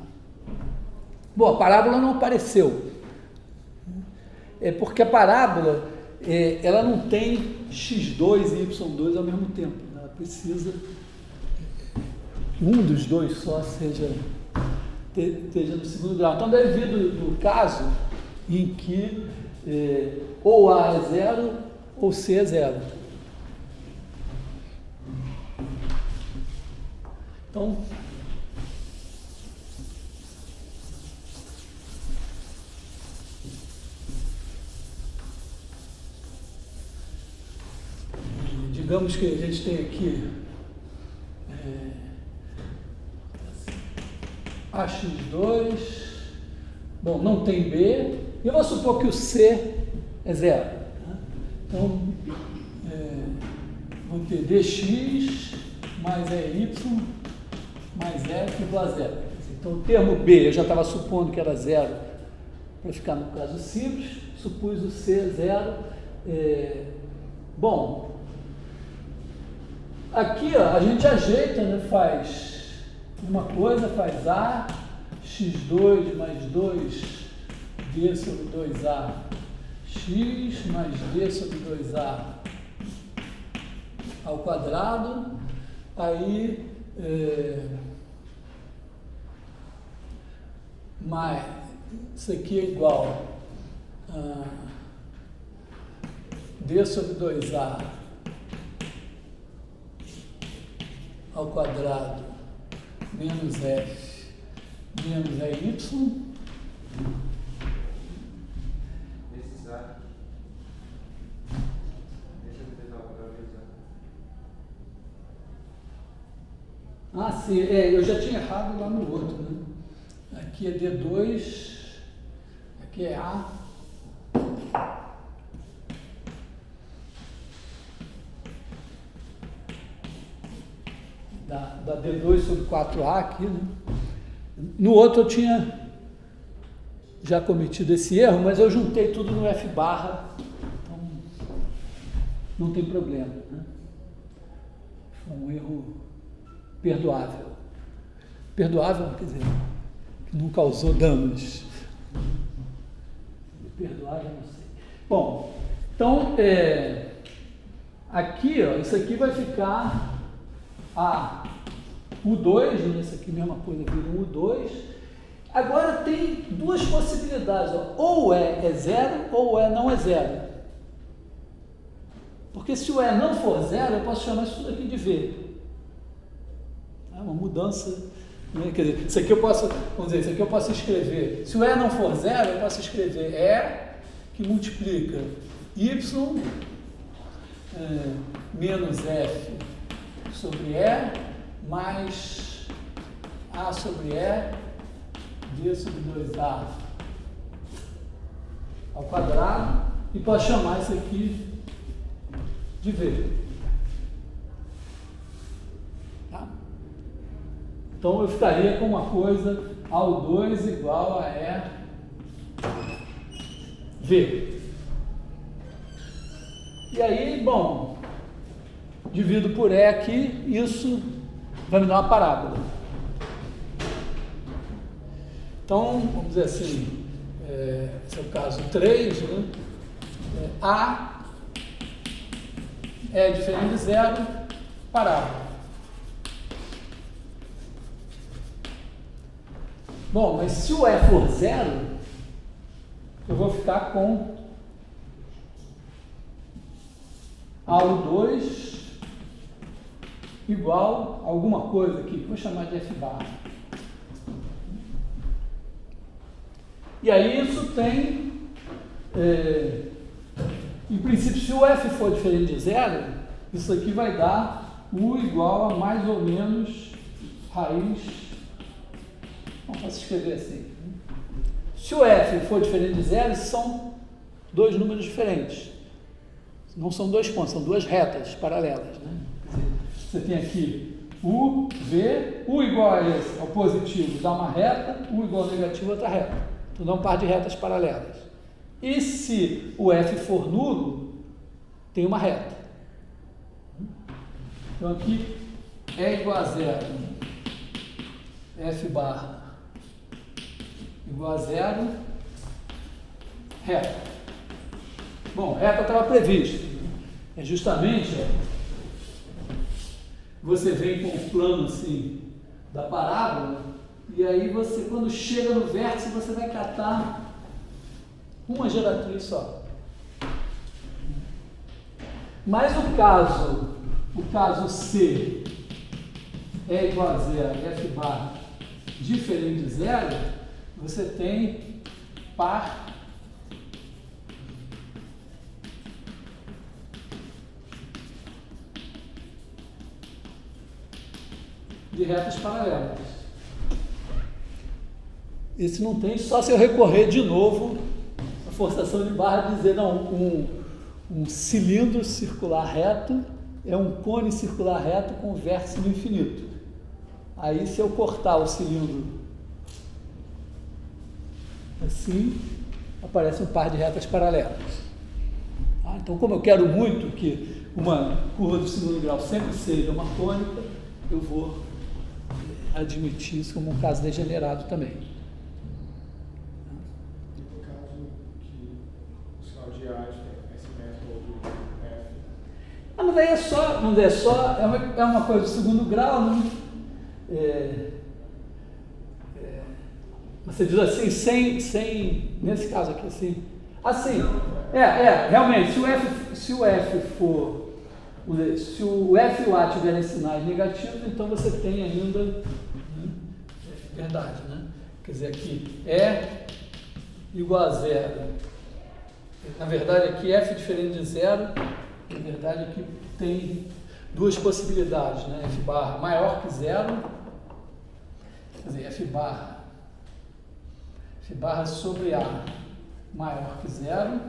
Bom, a parábola não apareceu. É porque a parábola ela não tem x2 e y2 ao mesmo tempo. Ela precisa que um dos dois só esteja no segundo grau. Então, deve vir do caso em que ou A é zero ou C é zero. Então, digamos que a gente tem aqui AX2, bom, não tem B, e eu vou supor que o C é zero. Né? Então, vou ter dx mais EY mais F igual a zero. Então, o termo B, eu já estava supondo que era zero, para ficar no caso simples, supus o C zero. Bom, aqui ó, a gente ajeita, né? Faz uma coisa, faz A, x2 mais 2D sobre 2A, x mais D sobre 2A ao quadrado, aí mais, isso aqui é igual a D sobre 2A ao quadrado menos F menos EY. Ah, sim, eu já tinha errado lá no outro, né? Aqui é D2, aqui é A. Da D2 sobre 4A aqui, né? No outro eu tinha já cometido esse erro, mas eu juntei tudo no F barra, então não tem problema, né? Foi um erro perdoável. Perdoável, quer dizer, que não causou danos. Perdoável, não sei. Bom, então, aqui, ó, isso aqui vai ficar a U2, né? Isso aqui mesma coisa vira um U2. Agora tem duas possibilidades, ó. Ou é zero ou não é zero. Porque se o E não for zero, eu posso chamar isso tudo aqui de V. É uma mudança, né? Quer dizer, isso aqui eu posso, vamos dizer, isso aqui eu posso escrever. Se o E não for zero, eu posso escrever E que multiplica Y menos F sobre E mais A sobre E D sobre 2A ao quadrado, e posso chamar isso aqui de V. Tá? Então eu ficaria com uma coisa ao 2 igual a E V. E aí, bom, divido por E aqui, isso vai me dar uma parábola. Então, vamos dizer assim, esse é o caso 3, né? A é diferente de zero, parábola. Bom, mas se o E for zero, eu vou ficar com AU2 igual a alguma coisa aqui, que vou chamar de F barra. E aí isso tem, em princípio, se o F for diferente de zero, isso aqui vai dar U igual a mais ou menos raiz, posso escrever assim. Se o F for diferente de zero, são dois números diferentes. Não são dois pontos, são duas retas paralelas, né? Quer dizer, você tem aqui U, V, U igual a esse, ao positivo, dá uma reta, U igual ao negativo, outra reta. Então dá um par de retas paralelas. E se o F for nulo, tem uma reta. Então aqui E igual a zero, F barra igual a zero, reta. Bom, reta estava previsto. É justamente, você vem com o plano assim da parábola, e aí você, quando chega no vértice, você vai catar uma geratriz só. Mas o caso C é igual a zero, F barra diferente de zero, você tem par de retas paralelas. Esse não tem, só se eu recorrer de novo a forçação de barra e dizer, não, um cilindro circular reto é um cone circular reto com vértice no infinito. Aí, se eu cortar o cilindro assim, aparece um par de retas paralelas. Então, como eu quero muito que uma curva do segundo grau sempre seja uma cônica, eu vou admitir isso como um caso degenerado também. E no caso que o sinal de A é simétrico do F? Mas daí é só, é uma coisa do segundo grau, né? Você diz assim, sem nesse caso aqui, assim. Assim, realmente, se o F e o A tiverem sinais negativos, então você tem ainda, né, verdade, né? Quer dizer, aqui é igual a zero. Na verdade, aqui F diferente de zero, na verdade, aqui tem duas possibilidades, né? F barra maior que zero, quer dizer, F barra sobre A maior que zero,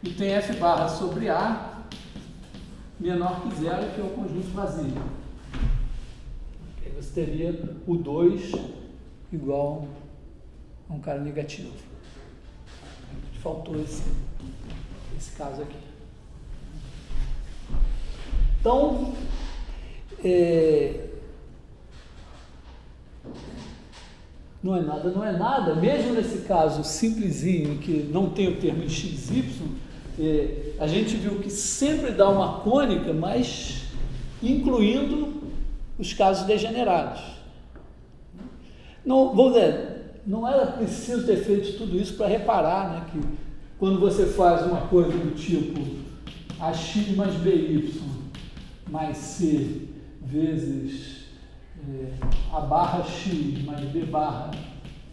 e tem F barra sobre A menor que zero, que é o conjunto vazio. Aí você teria o 2 igual a um cara negativo. Faltou esse caso aqui. Então, não é nada, mesmo nesse caso simplesinho, que não tem o termo em x, y, a gente viu que sempre dá uma cônica, mas incluindo os casos degenerados. Não, vamos dizer, não era preciso ter feito tudo isso para reparar, né, que quando você faz uma coisa do tipo AX mais BY mais C vezes A barra X mais B barra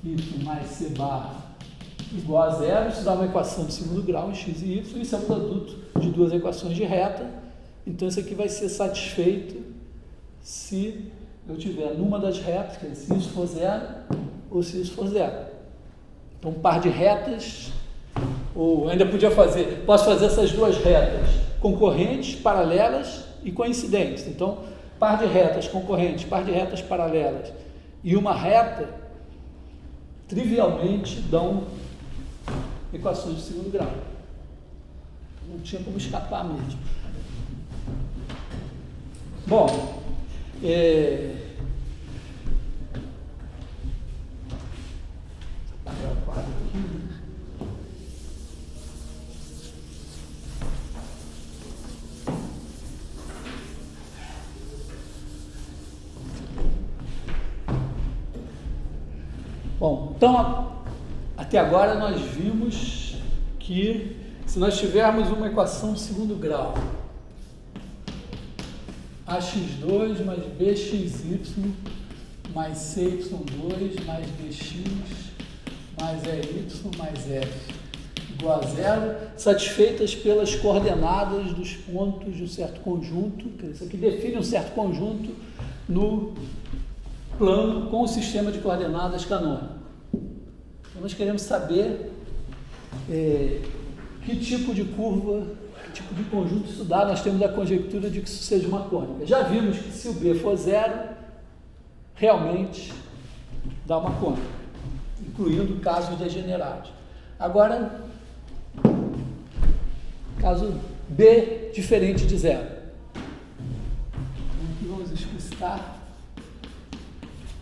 Y mais C barra igual a zero, isso dá uma equação de segundo grau em x e y, isso é um produto de duas equações de reta, então isso aqui vai ser satisfeito se eu tiver numa das retas, quer dizer, se isso for zero ou se isso for zero. Então, um par de retas, ou ainda posso fazer essas duas retas concorrentes, paralelas e coincidentes. Então, par de retas concorrentes, par de retas paralelas e uma reta, trivialmente dão equações de segundo grau. Não tinha como escapar mesmo. Bom, apagar o quadro aqui. Bom, então, até agora nós vimos que se nós tivermos uma equação de segundo grau, ax2 mais bxy mais cy2 mais bx mais ey mais f igual a zero, satisfeitas pelas coordenadas dos pontos de um certo conjunto, que isso aqui define um certo conjunto no plano com o sistema de coordenadas canônico. Então, nós queremos saber que tipo de curva, que tipo de conjunto isso dá. Nós temos a conjectura de que isso seja uma cônica. Já vimos que se o B for zero, realmente dá uma cônica, incluindo casos degenerados. Agora, caso B diferente de zero. Então, aqui vamos explicitar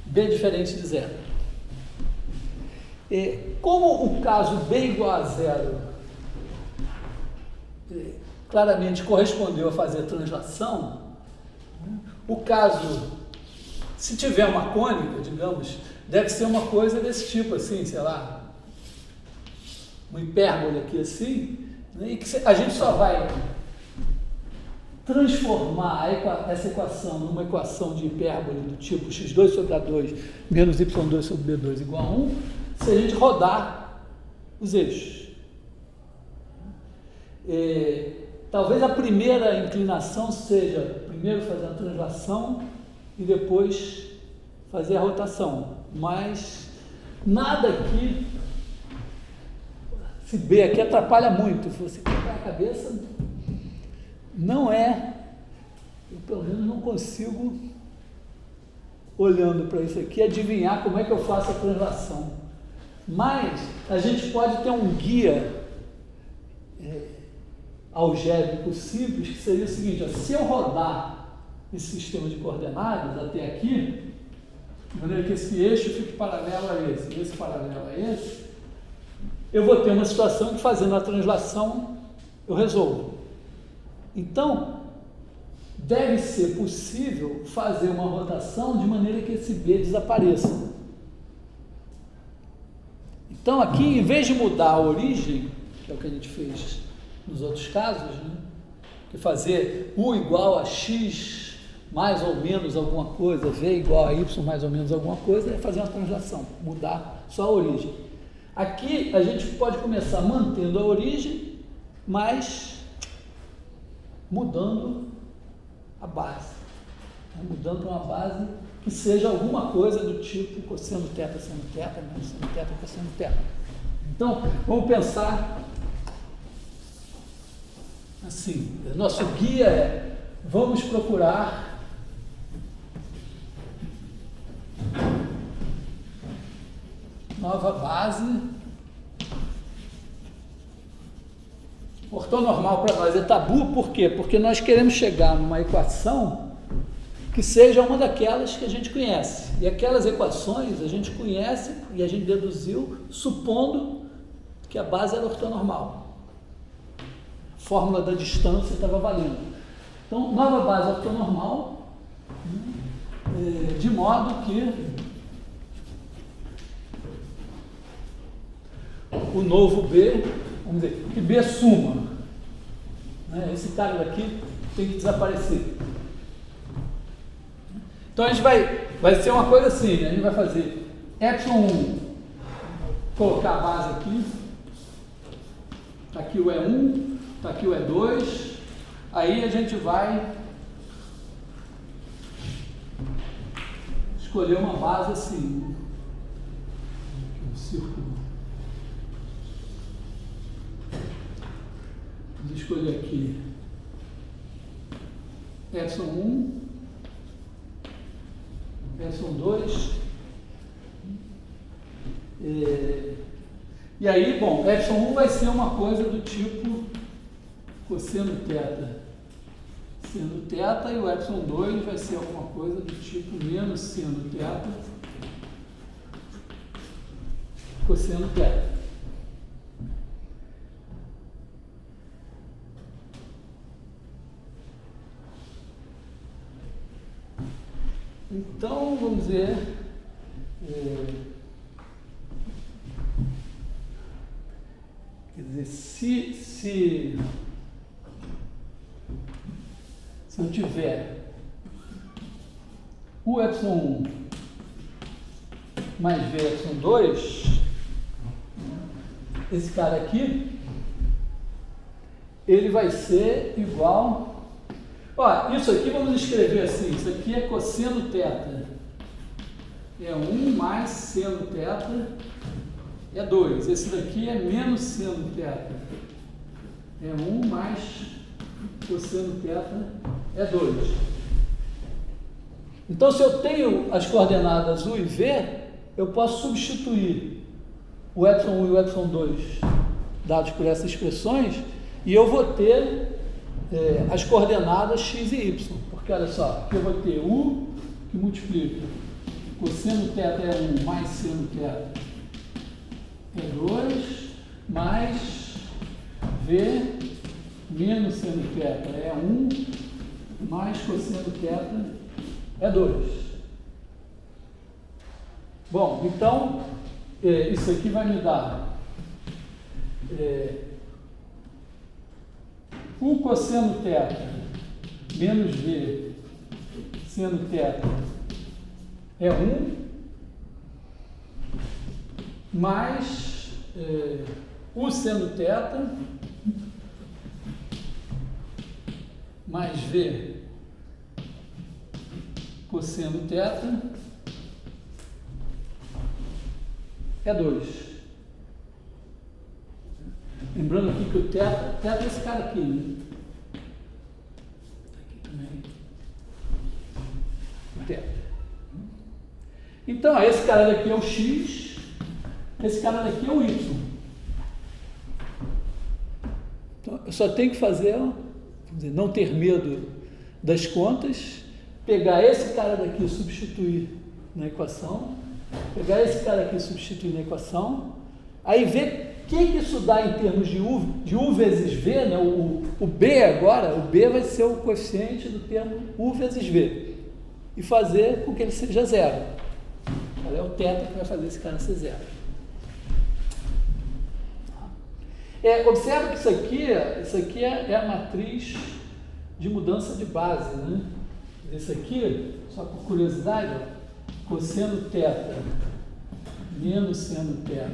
B diferente de zero. Como o caso B igual a zero claramente correspondeu a fazer a translação, o caso, se tiver uma cônica, digamos, deve ser uma coisa desse tipo, assim, sei lá, uma hipérbole aqui assim, né, e que a gente só vai transformar essa equação numa equação de hipérbole do tipo x2 sobre a2 menos y2 sobre b2 igual a 1, se a gente rodar os eixos. Talvez a primeira inclinação seja primeiro fazer a translação e depois fazer a rotação, mas nada aqui, esse B aqui atrapalha muito. Se você colocar a cabeça, não é, eu pelo menos não consigo, olhando para isso aqui, adivinhar como é que eu faço a translação. Mas a gente pode ter um guia algébrico simples, que seria o seguinte: ó, se eu rodar esse sistema de coordenadas até aqui, de maneira que esse eixo fique paralelo a esse paralelo a esse, eu vou ter uma situação que, fazendo a translação, eu resolvo. Então, deve ser possível fazer uma rotação de maneira que esse B desapareça. Então, aqui, em vez de mudar a origem, que é o que a gente fez nos outros casos, né, que fazer U igual a X mais ou menos alguma coisa, V igual a Y mais ou menos alguma coisa, é fazer uma translação, mudar só a origem. Aqui a gente pode começar mantendo a origem, mas mudando a base, né, mudando para uma base que seja alguma coisa do tipo cosseno teta, seno teta, menos seno teta, cosseno teta. Então, vamos pensar assim, nosso guia é, vamos procurar nova base ortonormal para nós. É tabu, por quê? Porque nós queremos chegar numa equação que seja uma daquelas que a gente conhece. E aquelas equações a gente conhece e a gente deduziu supondo que a base era ortonormal. A fórmula da distância estava valendo. Então, nova base ortonormal, de modo que o novo B, vamos dizer, que B suma, né? Esse cara daqui tem que desaparecer. Então a gente vai ser uma coisa assim, né? A gente vai fazer ε1, colocar a base aqui, tá aqui o E1, tá aqui o E2, aí a gente vai escolher uma base assim, um círculo. Vamos escolher aqui ε1, ε2, e aí, bom, ε1 vai ser uma coisa do tipo cosseno teta, seno teta, e o ε2 vai ser alguma coisa do tipo menos seno teta, cosseno teta. Então, vamos dizer, quer dizer, se eu tiver o ε1 mais v ε2, esse cara aqui, ele vai ser igual... Ó, isso aqui vamos escrever assim, isso aqui é cosseno teta, é 1 mais seno teta, é 2. Esse daqui é menos seno teta, é 1 mais cosseno teta, é 2. Então, se eu tenho as coordenadas U e V, eu posso substituir o ε1 e o ε2 dados por essas expressões, e eu vou ter as coordenadas x e y, porque olha só, aqui eu vou ter U que multiplica cosseno teta é 1 mais seno teta é 2 mais V menos seno θ é 1, mais cosseno θ é 2. Bom, então, isso aqui vai me dar o cosseno θ menos V seno θ é 1, mais o seno θ mais V cosseno θ é 2. Lembrando aqui que o θ é esse cara aqui, né? Aqui também. O θ. Então, esse cara daqui é o x, esse cara daqui é o y. Então, eu só tenho que fazer, vamos dizer, não ter medo das contas, pegar esse cara daqui e substituir na equação, pegar esse cara aqui e substituir na equação, aí ver o que isso dá em termos de U vezes V, né? O B agora, o B vai ser o coeficiente do termo U vezes V, e fazer com que ele seja zero. É o θ que vai fazer esse cara ser zero. Observa que isso aqui é a matriz de mudança de base, né? Esse aqui, só por curiosidade, ó, cosseno θ menos seno θ,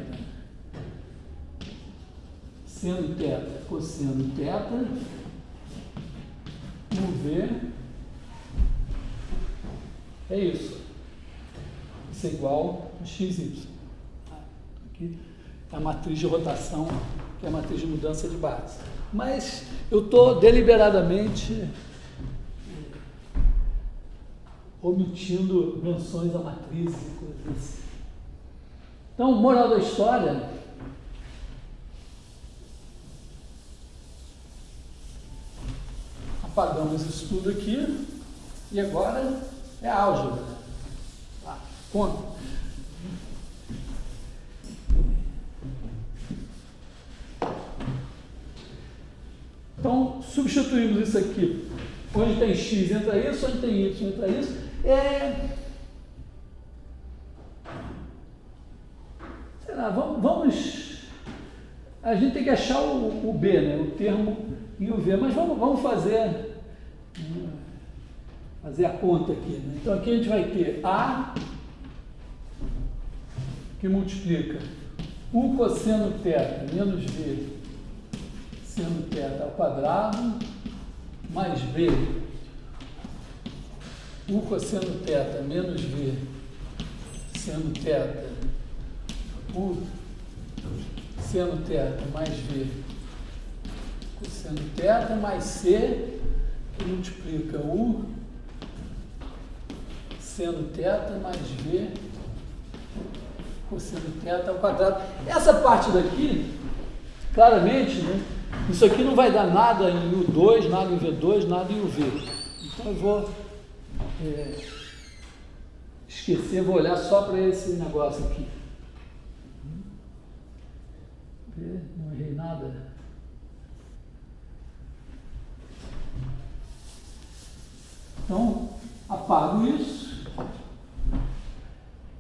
seno θ, cosseno θ, UV, é isso. Isso é igual a XY. Aqui é a matriz de rotação, que é a matriz de mudança de base. Mas eu estou deliberadamente omitindo menções a matrizes e coisas assim. Então, moral da história, apagamos isso tudo aqui e agora é álgebra. Conta. Então, substituímos isso aqui. Onde tem x entra isso, onde tem y entra isso. Sei lá, vamos. A gente tem que achar o B, né? O termo e o V, mas vamos fazer a conta aqui, né? Então aqui a gente vai ter A que multiplica U cosseno θ menos V seno θ ao quadrado mais B U cosseno θ menos V seno θ U seno θ mais V cosseno θ mais C que multiplica U seno θ mais V cosseno θ ao quadrado. Essa parte daqui, claramente, né, isso aqui não vai dar nada em U2, nada em V2, nada em UV. Então eu vou esquecer, vou olhar só para esse negócio aqui. Não errei nada. Então, apago isso.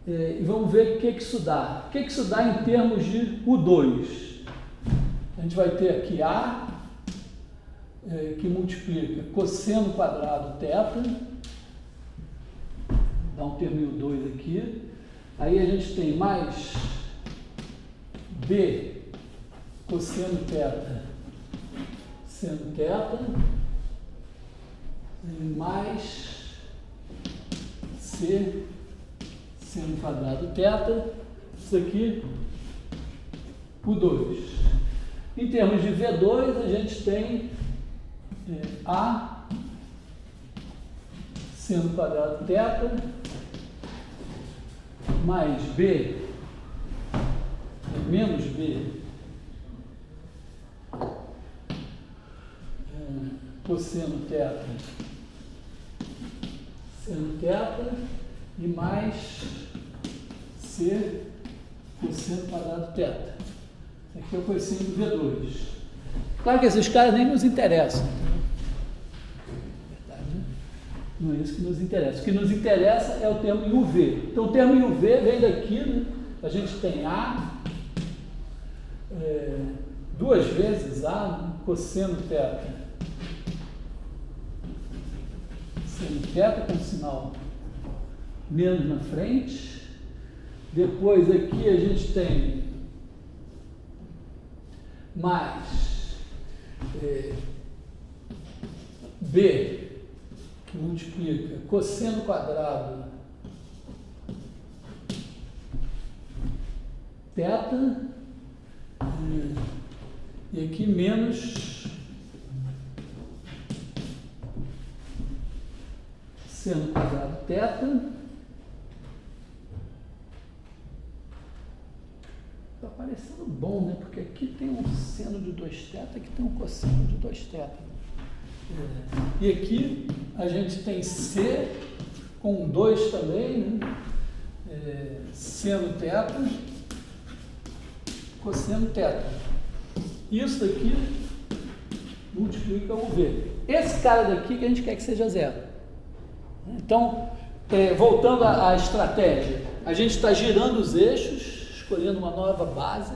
E vamos ver o que isso dá. O que isso dá em termos de U2? A gente vai ter aqui A, que multiplica cosseno quadrado θ, dá um termo U2 aqui. Aí a gente tem mais B cosseno θ seno θ, e mais C seno quadrado θ, isso aqui, U2. Em termos de V2, a gente tem A seno quadrado θ, mais B, menos B, cosseno θ, seno θ, e mais C cosseno quadrado θ. Aqui é o coeficiente do V2. Claro que esses caras nem nos interessam. Não é isso que nos interessa. O que nos interessa é o termo em UV. Então, o termo em UV vem daqui, né? A gente tem A, duas vezes A, cosseno θ. Seno θ com sinal menos na frente. Depois aqui a gente tem mais B, que multiplica cosseno quadrado θ, e aqui menos seno quadrado θ. Está parecendo bom, né? Porque aqui tem um seno de 2θ, aqui tem um cosseno de 2θ. E aqui a gente tem C com 2 também, né? Seno θ, cosseno θ. Isso daqui multiplica o V. Esse cara daqui que a gente quer que seja zero. Então, voltando à estratégia, a gente está girando os eixos, escolhendo uma nova base,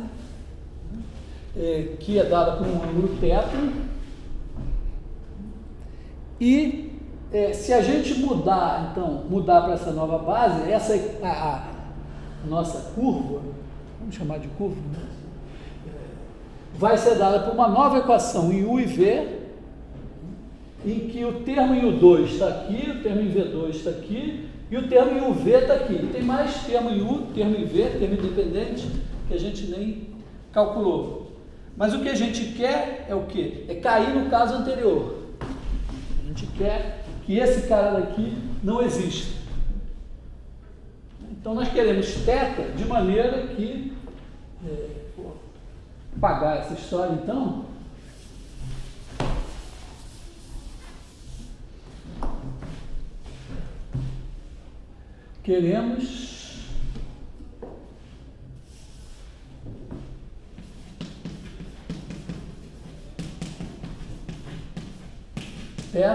que é dada por um ângulo θ. E se a gente mudar para essa nova base, essa é a nossa curva, vamos chamar de curva, né? Vai ser dada por uma nova equação em U e V, em que o termo em U2 está aqui, o termo em V2 está aqui, e o termo em UV está aqui. Tem mais termo em U, termo em V, termo independente, que a gente nem calculou. Mas o que a gente quer é o quê? É cair no caso anterior. A gente quer que esse cara daqui não exista. Então nós queremos θ de maneira que, pagar essa história então, queremos θ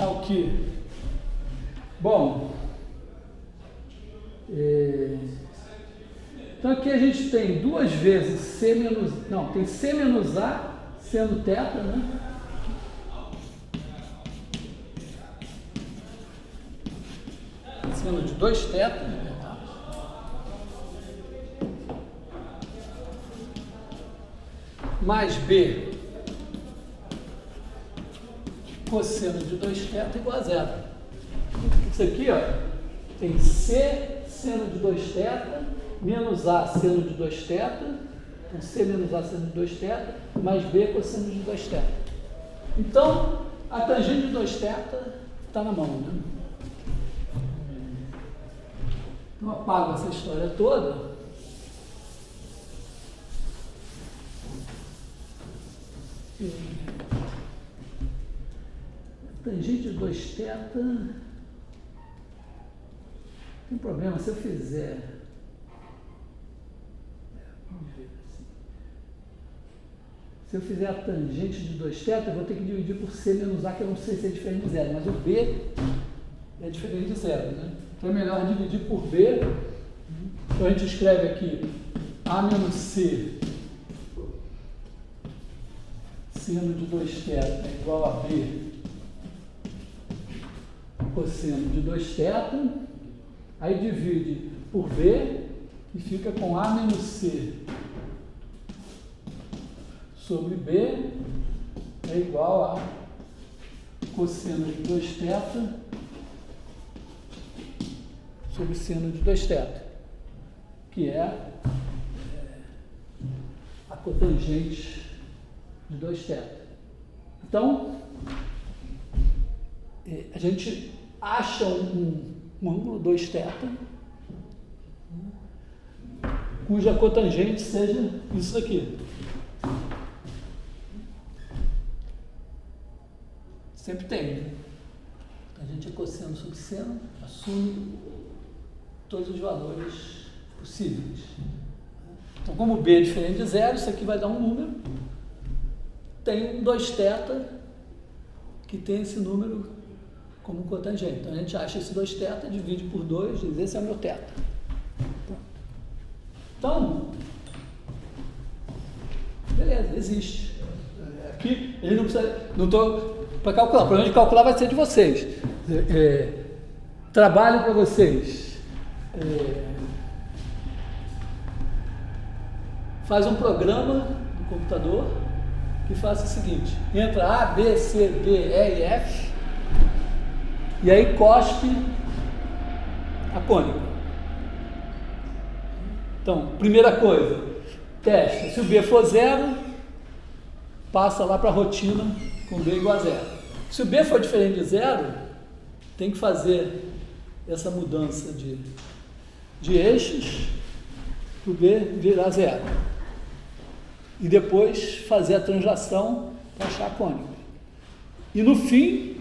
ao que? Bom, então aqui a gente tem duas vezes C menos, não, tem C menos A sendo θ, né? Seno de 2θ, mais B cosseno de 2θ igual a zero. Isso aqui, ó, tem C seno de 2θ menos A seno de 2θ, então C menos A seno de 2θ mais B cosseno de 2θ. Então, a tangente de 2θ está na mão, né? Então, apago essa história toda. Tangente de 2θ. Tem problema, se eu fizer. Vamos ver assim. Se eu fizer a tangente de 2θ, eu vou ter que dividir por C menos A, que eu não sei se é diferente de zero, mas o B é diferente de zero, né? Então é melhor dividir por B. Então a gente escreve aqui A menos C seno de 2θ é igual a B cosseno de 2θ. Aí divide por B e fica com A menos C sobre B é igual a cosseno de 2θ sobre seno de 2θ, que é a cotangente de 2θ. Então, a gente acha um ângulo 2θ cuja cotangente seja isso aqui. Sempre tem, né? Tangente é cosseno sobre seno, assume todos os valores possíveis. Então, como B é diferente de zero, isso aqui vai dar um número. Tem um 2θ que tem esse número como cotangente. Então, a gente acha esse 2θ, divide por 2, diz esse é o meu θ. Então, beleza, existe. Aqui, ele não precisa, não estou para calcular, o problema de calcular vai ser de vocês. Trabalho para vocês. Faz um programa no computador que faça o seguinte: entra A, B, C, D, E e F, e aí cospe a cônica. Então, primeira coisa, testa. Se o B for 0, passa lá para a rotina com B igual a 0. Se o B for diferente de 0, tem que fazer essa mudança de eixos para o B virar 0. E depois fazer a translação para achar a cônica. E no fim,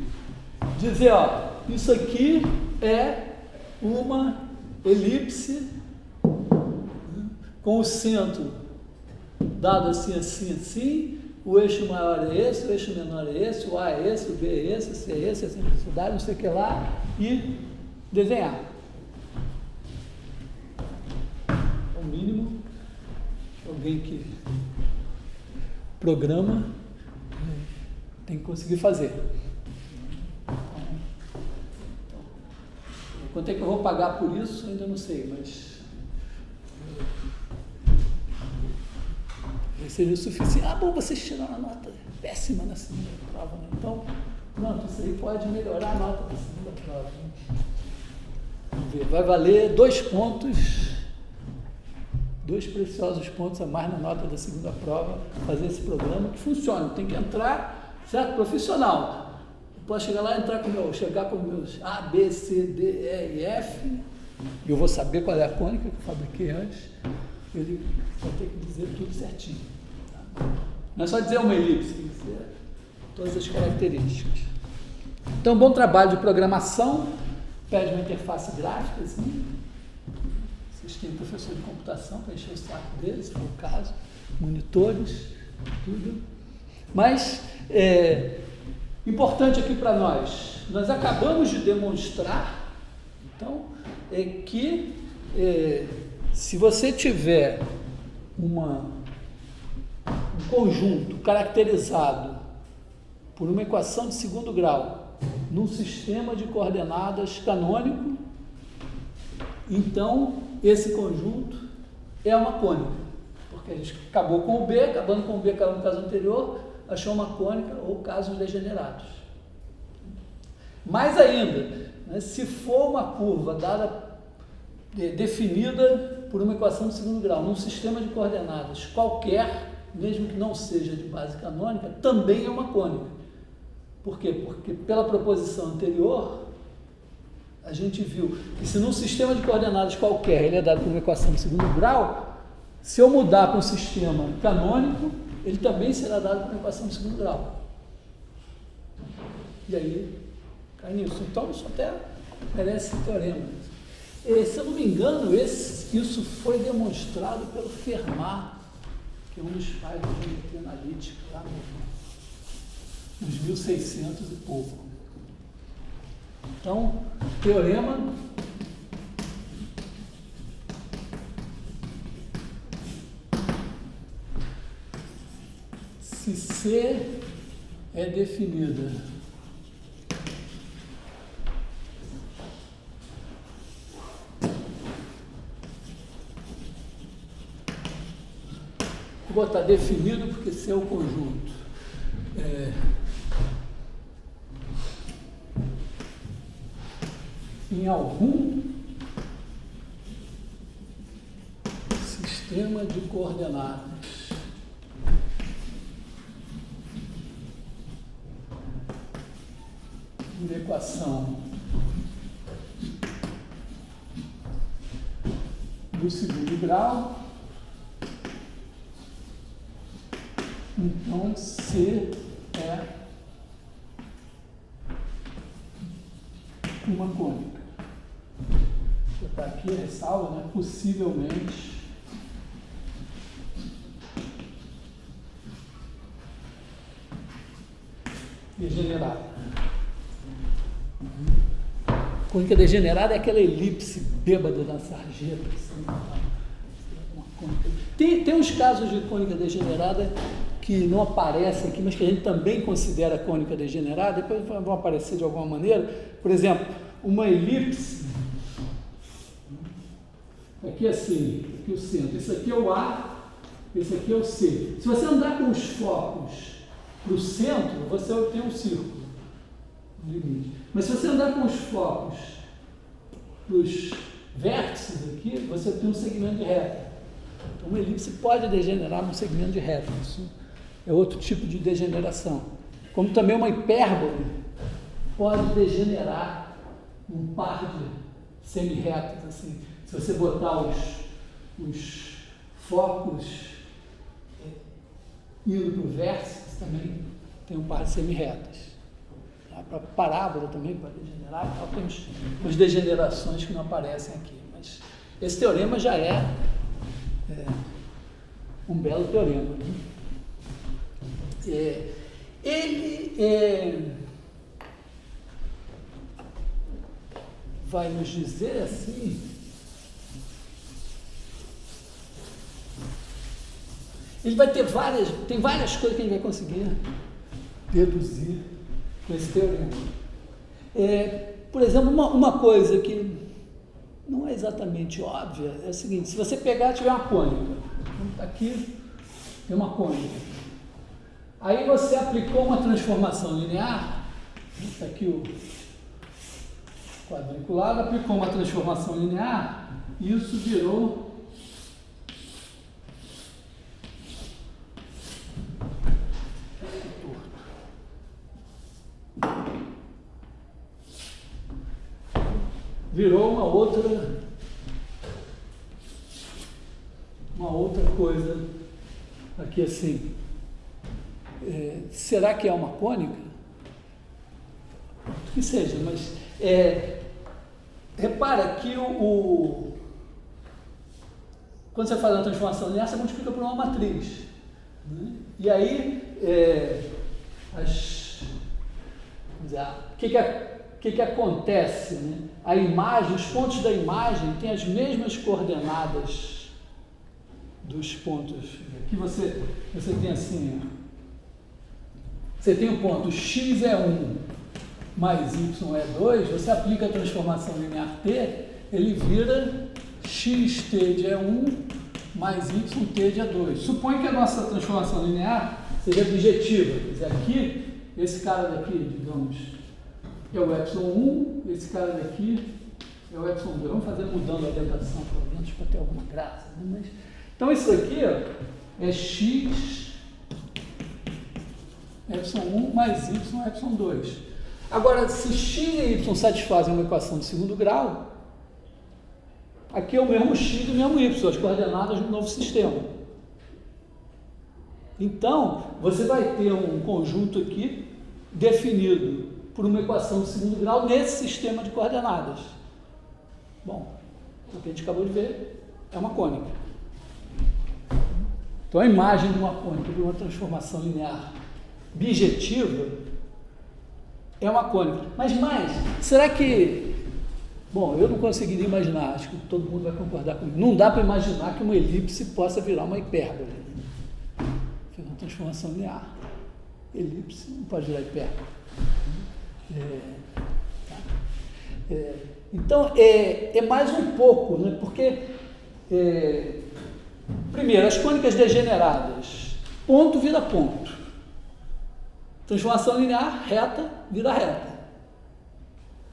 dizer, ó, isso aqui é uma elipse com o centro dado assim, assim, assim, o eixo maior é esse, o eixo menor é esse, o A é esse, o B é esse, o C é esse, a simplicidade, não sei o que lá, e desenhar. O mínimo, alguém que programa tem que conseguir fazer. Quanto é que eu vou pagar por isso, ainda não sei, mas seria o suficiente. Ah, bom, vocês tiraram a nota péssima na segunda prova, né? Então, não, isso aí pode melhorar a nota da segunda prova. Né? Vamos ver, vai valer 2 pontos, 2 preciosos pontos a mais na nota da segunda prova, fazer esse programa que funciona. Tem que entrar, certo? Profissional. Posso chegar lá e entrar chegar com meus A, B, C, D, E e F, e eu vou saber qual é a cônica que eu fabriquei antes, ele vai ter que dizer tudo certinho. Tá? Não é só dizer uma elipse, tem que dizer todas as características. Então, bom trabalho de programação, pede uma interface gráfica, assim. Vocês têm professor de computação para encher o saco deles, se for o caso, monitores, tudo. Mas, importante aqui para nós acabamos de demonstrar, então, que se você tiver um conjunto caracterizado por uma equação de segundo grau num sistema de coordenadas canônico, então esse conjunto é uma cônica, porque a gente acabou com o B, acabando com o B, acabando no caso anterior, achou uma cônica ou casos degenerados. Mais ainda, né, se for uma curva definida por uma equação de segundo grau, num sistema de coordenadas qualquer, mesmo que não seja de base canônica, também é uma cônica. Por quê? Porque pela proposição anterior, a gente viu que se num sistema de coordenadas qualquer ele é dado por uma equação de segundo grau, se eu mudar para um sistema canônico, ele também será dado por uma equação de segundo grau. E aí, cai nisso. Então, isso até merece teorema. Se eu não me engano, isso foi demonstrado pelo Fermat, que é um dos pais da geometria analítica, lá nos 1600 e pouco. Então, teorema. Se C é definida vou botar definido porque C é o conjunto. Em algum sistema de coordenadas uma equação do segundo grau, então C é uma cônica. Vou botar aqui a ressalva, né? Possivelmente degenerada. Cônica degenerada é aquela elipse bêbada da sarjeta. Assim, uma cônica. Tem uns casos de cônica degenerada que não aparecem aqui, mas que a gente também considera cônica degenerada, depois vão aparecer de alguma maneira. Por exemplo, uma elipse, aqui assim, aqui o centro, esse aqui é o A, esse aqui é o C. Se você andar com os focos para o centro, você tem um círculo, um limite. Mas se você andar com os focos para os vértices aqui, você tem um segmento de reta. Então, uma elipse pode degenerar num segmento de reta. Isso é outro tipo de degeneração. Como também uma hipérbole pode degenerar num par de semi-retas, assim. Se você botar os focos indo para o vértice, também tem um par de semi-retas. A própria parábola também pode degenerar, então temos umas degenerações que não aparecem aqui. Mas esse teorema já é um belo teorema. Né? Ele vai nos dizer assim, ele vai ter tem várias coisas que a gente vai conseguir deduzir com esse teorema. Por exemplo, uma coisa que não é exatamente óbvia é o seguinte: se você pegar e tiver uma cônica, aqui tem uma cônica, aí você aplicou uma transformação linear, está aqui o quadriculado, aplicou uma transformação linear, e isso virou uma outra coisa aqui assim. Será que é uma cônica? Que seja, mas repara que quando você faz uma transformação linear, você multiplica por uma matriz, né? E aí o que acontece, né? A imagem, os pontos da imagem têm as mesmas coordenadas dos pontos. Aqui você tem assim, você tem o ponto x é 1 mais y é 2, você aplica a transformação linear t, ele vira xt de E1 mais yt de E2. Suponha que a nossa transformação linear seja objetiva, quer dizer, aqui, esse cara daqui, digamos, é o ε1, esse cara daqui é o ε2. Vamos fazer mudando a orientação por dentro para ter alguma graça. Né? Então, isso aqui é x ε1 mais y ε2. Agora, se x e y satisfazem uma equação de segundo grau, aqui é o mesmo x e o mesmo y, as coordenadas do novo sistema. Então, você vai ter um conjunto aqui definido por uma equação de segundo grau nesse sistema de coordenadas. Bom, o que a gente acabou de ver é uma cônica. Então, a imagem de uma cônica de uma transformação linear bijetiva é uma cônica. Mas será que... Bom, eu não conseguiria imaginar, acho que todo mundo vai concordar comigo. Não dá para imaginar que uma elipse possa virar uma hipérbole. É uma transformação linear. Elipse não pode virar hipérbole. Então, é mais um pouco, né? Porque, primeiro, as cônicas degeneradas, ponto vira ponto. Transformação linear, reta vira reta.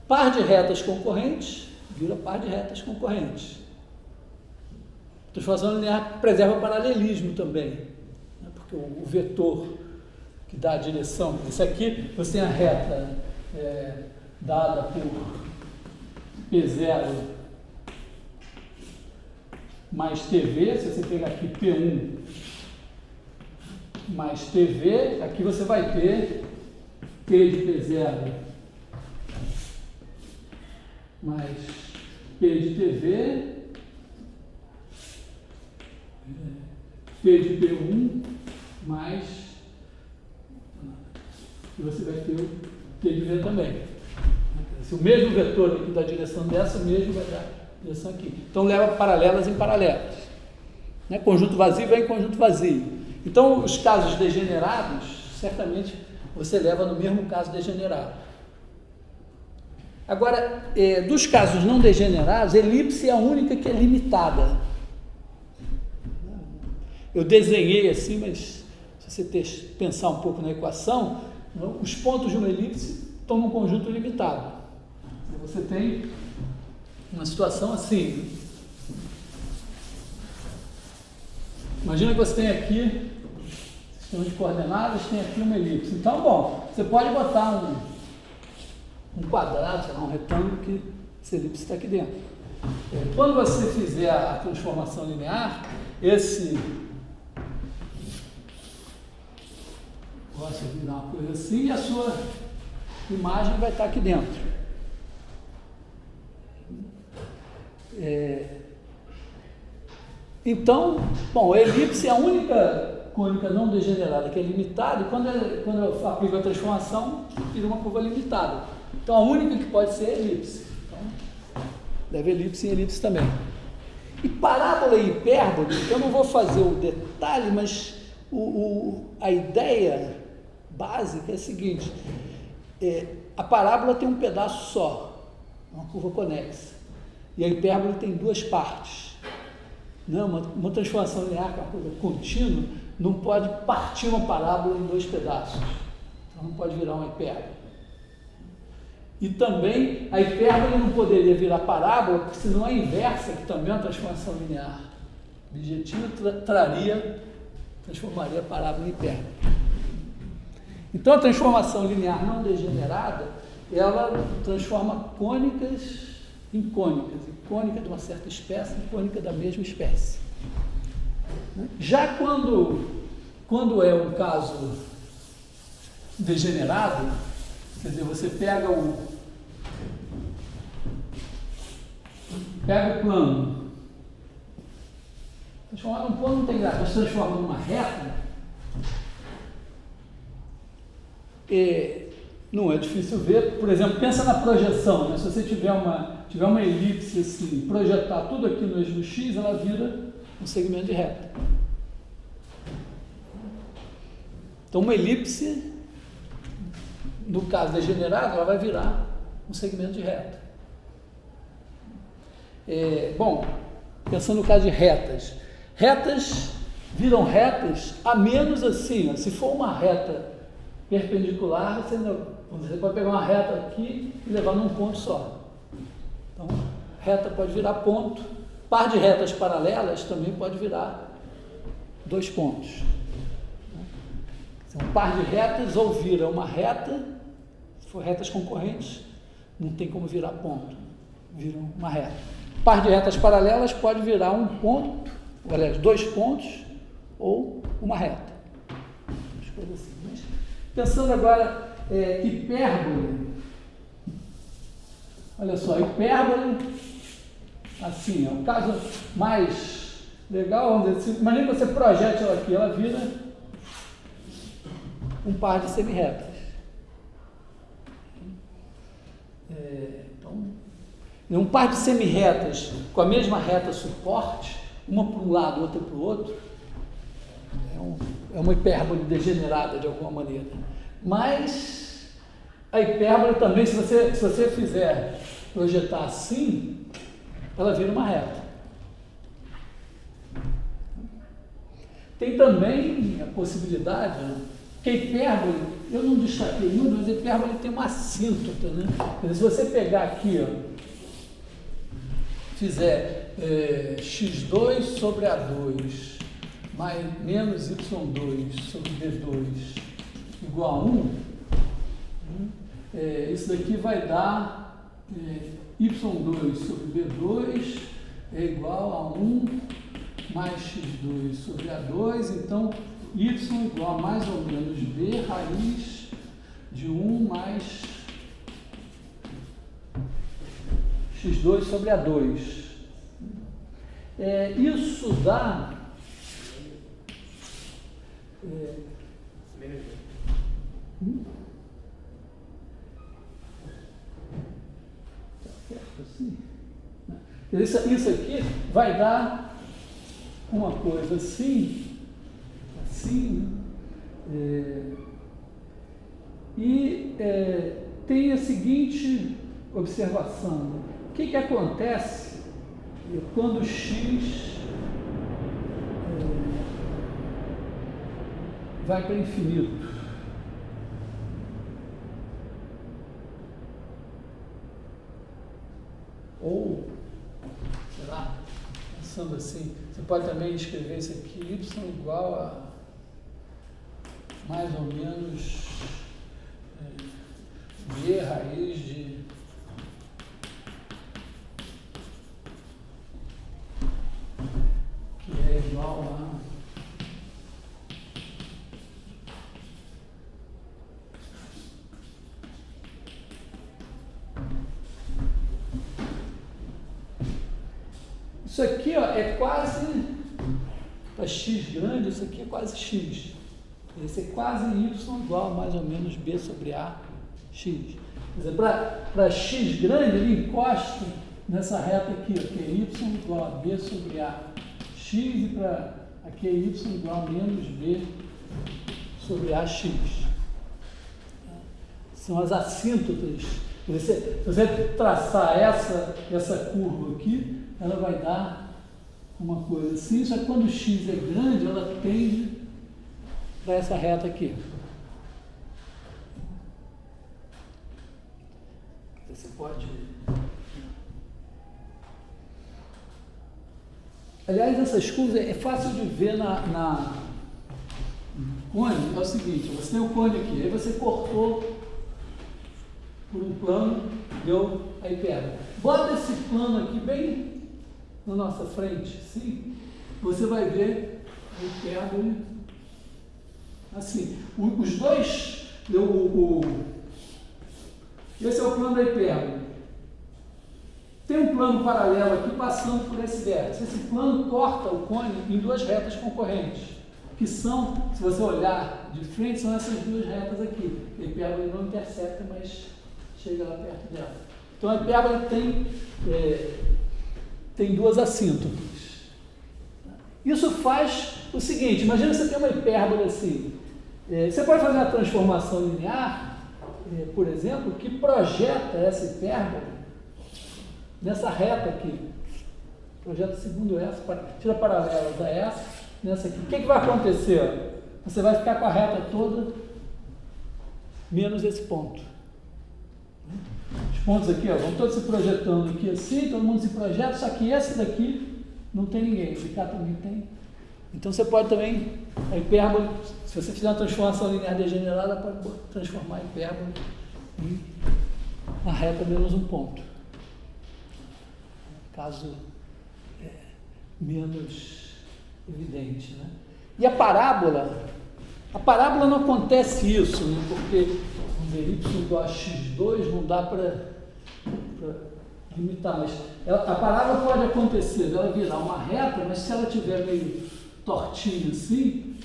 Par de retas concorrentes vira par de retas concorrentes. Transformação linear preserva o paralelismo também, né? Porque o vetor que dá a direção, isso aqui, você tem a reta dada por P0 mais TV, se você pegar aqui P1 mais TV, aqui você vai ter P de P0 mais P de TV, P de P1 mais e você vai ter o Q de V também. Se o mesmo vetor aqui da direção dessa, o mesmo vai dar a direção aqui. Então leva paralelas em paralelas. Né? Conjunto vazio vai em conjunto vazio. Então os casos degenerados, certamente você leva no mesmo caso degenerado. Agora, dos casos não degenerados, elipse é a única que é limitada. Eu desenhei assim, mas se você pensar um pouco na equação, os pontos de uma elipse tomam um conjunto limitado. Você tem uma situação assim. Imagina que você tem aqui, sistema de coordenadas, tem aqui uma elipse. Então, bom, você pode botar um quadrado, sei lá, um retângulo, que essa elipse está aqui dentro. Quando você fizer a transformação linear, esse gosta de virar uma coisa assim, e a sua imagem vai estar aqui dentro. Então, bom, a elipse é a única cônica não degenerada que é limitada, e quando eu aplico a transformação, vira uma curva limitada. Então, a única que pode ser é a elipse. Então, deve elipse em elipse também. E parábola e hipérbole, eu não vou fazer o detalhe, mas a ideia básica é a seguinte: a parábola tem um pedaço só, uma curva conexa, e a hipérbole tem duas partes. Não, uma transformação linear, que é uma curva contínua, não pode partir uma parábola em dois pedaços, então não pode virar uma hipérbole. E também a hipérbole não poderia virar parábola, porque senão a inversa, que também é uma transformação linear objetiva, transformaria a parábola em hipérbole. Então a transformação linear não degenerada, ela transforma cônicas em cônicas, e cônica de uma certa espécie em cônica da mesma espécie. Já quando é um caso degenerado, quer dizer, você pega o plano, transformar num plano não tem graça, mas transforma numa reta, não é difícil ver. Por exemplo, pensa na projeção, né? Se você tiver uma elipse assim, projetar tudo aqui no eixo X, ela vira um segmento de reta. Então uma elipse, no caso degenerado, ela vai virar um segmento de reta. Bom, pensando no caso de retas, retas viram retas a menos assim, ó, se for uma reta perpendicular, você pode pegar uma reta aqui e levar num ponto só. Então, reta pode virar ponto. Par de retas paralelas também pode virar dois pontos. Um par de retas ou vira uma reta, se for retas concorrentes, não tem como virar ponto, vira uma reta. Par de retas paralelas pode virar um ponto, ou aliás, dois pontos ou uma reta. As coisas assim. Mas, pensando agora, hipérbole. Olha só, hipérbole, assim, é o caso mais legal, vamos dizer assim, imagina que você projete ela aqui, ela vira um par de semirretas. Então, um par de semirretas com a mesma reta suporte, uma para um lado, outra para o outro, é uma hipérbole degenerada de alguma maneira. Mas a hipérbole também, se você fizer projetar assim, ela vira uma reta. Tem também a possibilidade, né, que a hipérbole, eu não destaquei muito, mas a hipérbole tem uma assíntota, né? Se você pegar aqui, ó, fizer x2 sobre A2 menos y2 sobre B2 igual a 1, isso daqui vai dar y2 sobre B2 é igual a 1 mais x2 sobre A2, então y igual a mais ou menos b raiz de 1 mais x2 sobre A2. Isso dá Isso aqui vai dar uma coisa assim, tem a seguinte observação: o que acontece quando x vai para infinito? Ou, sei lá, pensando assim, você pode também escrever isso aqui, y igual a mais ou menos b raiz de que é igual a isso aqui, ó, é quase para x grande, isso aqui é quase x. Esse é quase y igual a mais ou menos b sobre a x. Quer dizer, para x grande, ele encosta nessa reta aqui, ó, que é y igual a b sobre a x, e para aqui é y igual a menos b sobre a x. São as assíntotas. Se você traçar essa curva aqui, ela vai dar uma coisa assim, só que quando x é grande, ela tende para essa reta aqui. Você pode... Aliás, essas curvas é fácil de ver na cone. É o seguinte: você tem o cone aqui, aí você cortou por um plano, deu a hipérbole. Bota esse plano aqui bem na nossa frente, sim, você vai ver a hipérbole assim. Os dois, esse é o plano da hipérbole. Tem um plano paralelo aqui passando por esse vértice. Esse plano corta o cone em duas retas concorrentes, que são, se você olhar de frente, são essas duas retas aqui. A hipérbole não intercepta, mas chega lá perto dela. Então a hipérbole tem duas assíntotas. Isso faz o seguinte: imagina você tem uma hipérbole assim. Você pode fazer uma transformação linear, por exemplo, que projeta essa hipérbole nessa reta aqui. Projeta segundo essa, tira paralelas a essa, nessa aqui. O que vai acontecer? Você vai ficar com a reta toda menos esse ponto. Os pontos aqui, ó, vão todos se projetando aqui assim, todo mundo se projeta, só que esse daqui não tem ninguém, esse cá também tem. Então você pode também, a hipérbole, se você fizer uma transformação linear degenerada, pode transformar a hipérbole em uma reta menos um ponto. Caso menos evidente, né? E a parábola não acontece isso, né? Porque y igual a x2 não dá para limitar, mas a parábola pode acontecer, ela virar uma reta, mas se ela estiver meio tortinha assim,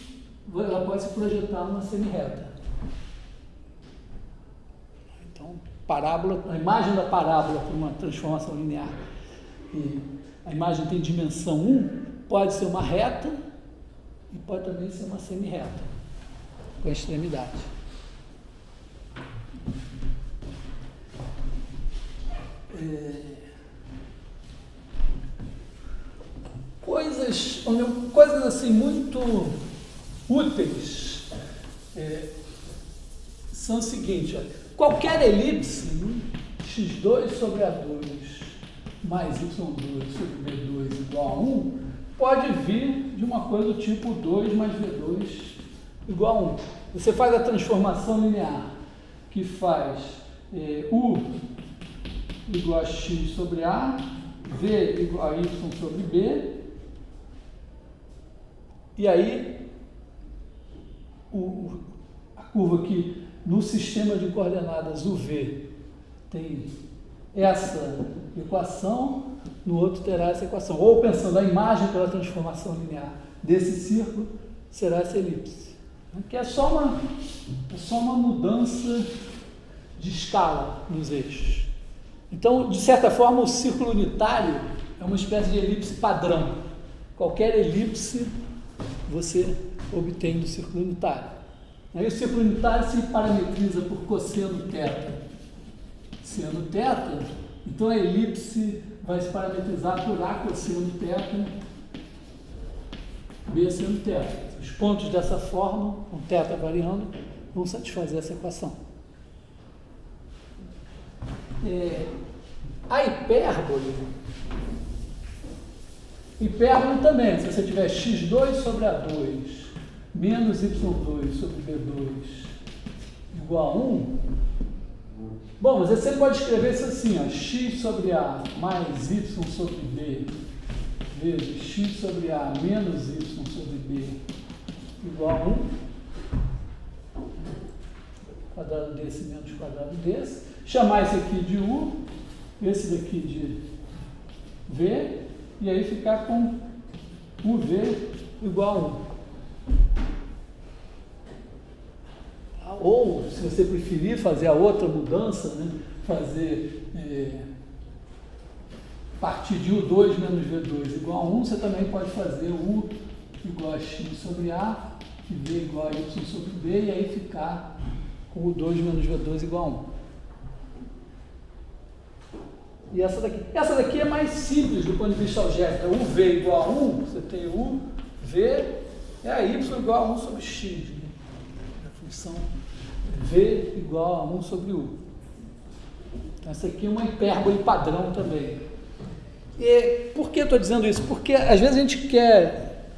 ela pode se projetar numa semi-reta. Então, a imagem da parábola para uma transformação linear, e a imagem tem dimensão 1, pode ser uma reta e pode também ser uma semi-reta, com a extremidade. Coisas assim muito úteis são o seguinte: ó, qualquer elipse, x2 sobre A2 mais y2 sobre B2 igual a 1, pode vir de uma coisa do tipo 2 mais V2 igual a 1. Você faz a transformação linear, que faz U igual a x sobre A, V igual a y sobre B, e aí a curva aqui no sistema de coordenadas UV tem essa equação, no outro terá essa equação. Ou pensando a imagem pela transformação linear desse círculo, será essa elipse, que é só uma mudança de escala nos eixos. Então, de certa forma, o círculo unitário é uma espécie de elipse padrão. Qualquer elipse você obtém do círculo unitário. Aí o círculo unitário se parametriza por cosseno θ. Seno θ, então a elipse vai se parametrizar por A cosseno θ, B seno θ. Os pontos dessa forma, com θ variando, vão satisfazer essa equação. A hipérbole também, se você tiver x2 sobre A2 menos y2 sobre B2 igual a 1, bom, você pode escrever isso assim, ó, x sobre A mais y sobre B vezes x sobre A menos y sobre B igual a 1, quadrado desse menos quadrado desse, chamar esse aqui de U, esse daqui de V, e aí ficar com UV igual a 1. Ou, se você preferir fazer a outra mudança, né, fazer partir de U2 menos V2 igual a 1, você também pode fazer U igual a x sobre A e V igual a y sobre B, e aí ficar com U2 menos V2 igual a 1. E essa daqui é mais simples do ponto de vista algébrico. UV igual a 1, você tem U, V, é a y igual a 1 sobre x. Né? A função V igual a 1 sobre U. Então, essa aqui é uma hipérbole padrão também. E por que eu estou dizendo isso? Porque às vezes a gente quer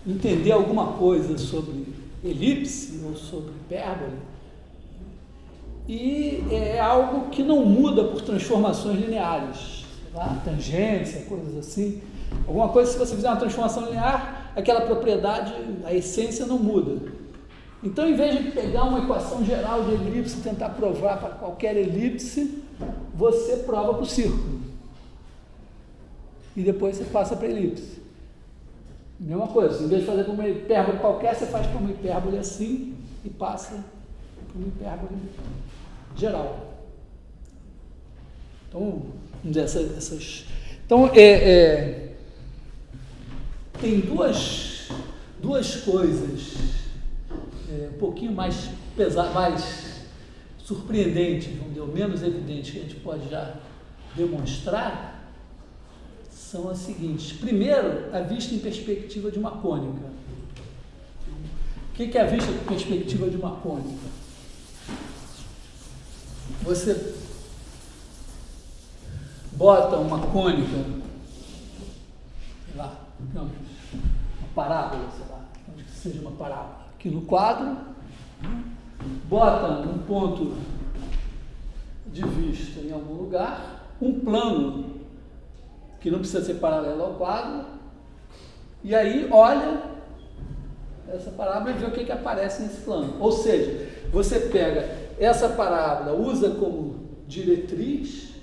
entender alguma coisa sobre elipse ou sobre hipérbole, e é algo que não muda por transformações lineares, lá, tangência, coisas assim. Alguma coisa, se você fizer uma transformação linear, aquela propriedade, a essência não muda. Então, em vez de pegar uma equação geral de elipse e tentar provar para qualquer elipse, você prova para o círculo. E depois você passa para a elipse. Mesma coisa, em vez de fazer para uma hipérbole qualquer, você faz para uma hipérbole assim e passa para uma hipérbole geral. Então, vamos dizer, então, tem duas coisas um pouquinho mais pesadas, mais surpreendentes, vamos dizer, ou menos evidentes, que a gente pode já demonstrar, são as seguintes. Primeiro, a vista em perspectiva de uma cônica. O que é a vista em perspectiva de uma cônica? Você bota uma cônica, sei lá, digamos, uma parábola, sei lá, onde que seja uma parábola, aqui no quadro, bota um ponto de vista em algum lugar, um plano que não precisa ser paralelo ao quadro, e aí olha essa parábola e vê o que aparece nesse plano. Ou seja, você pega essa parábola, usa como diretriz,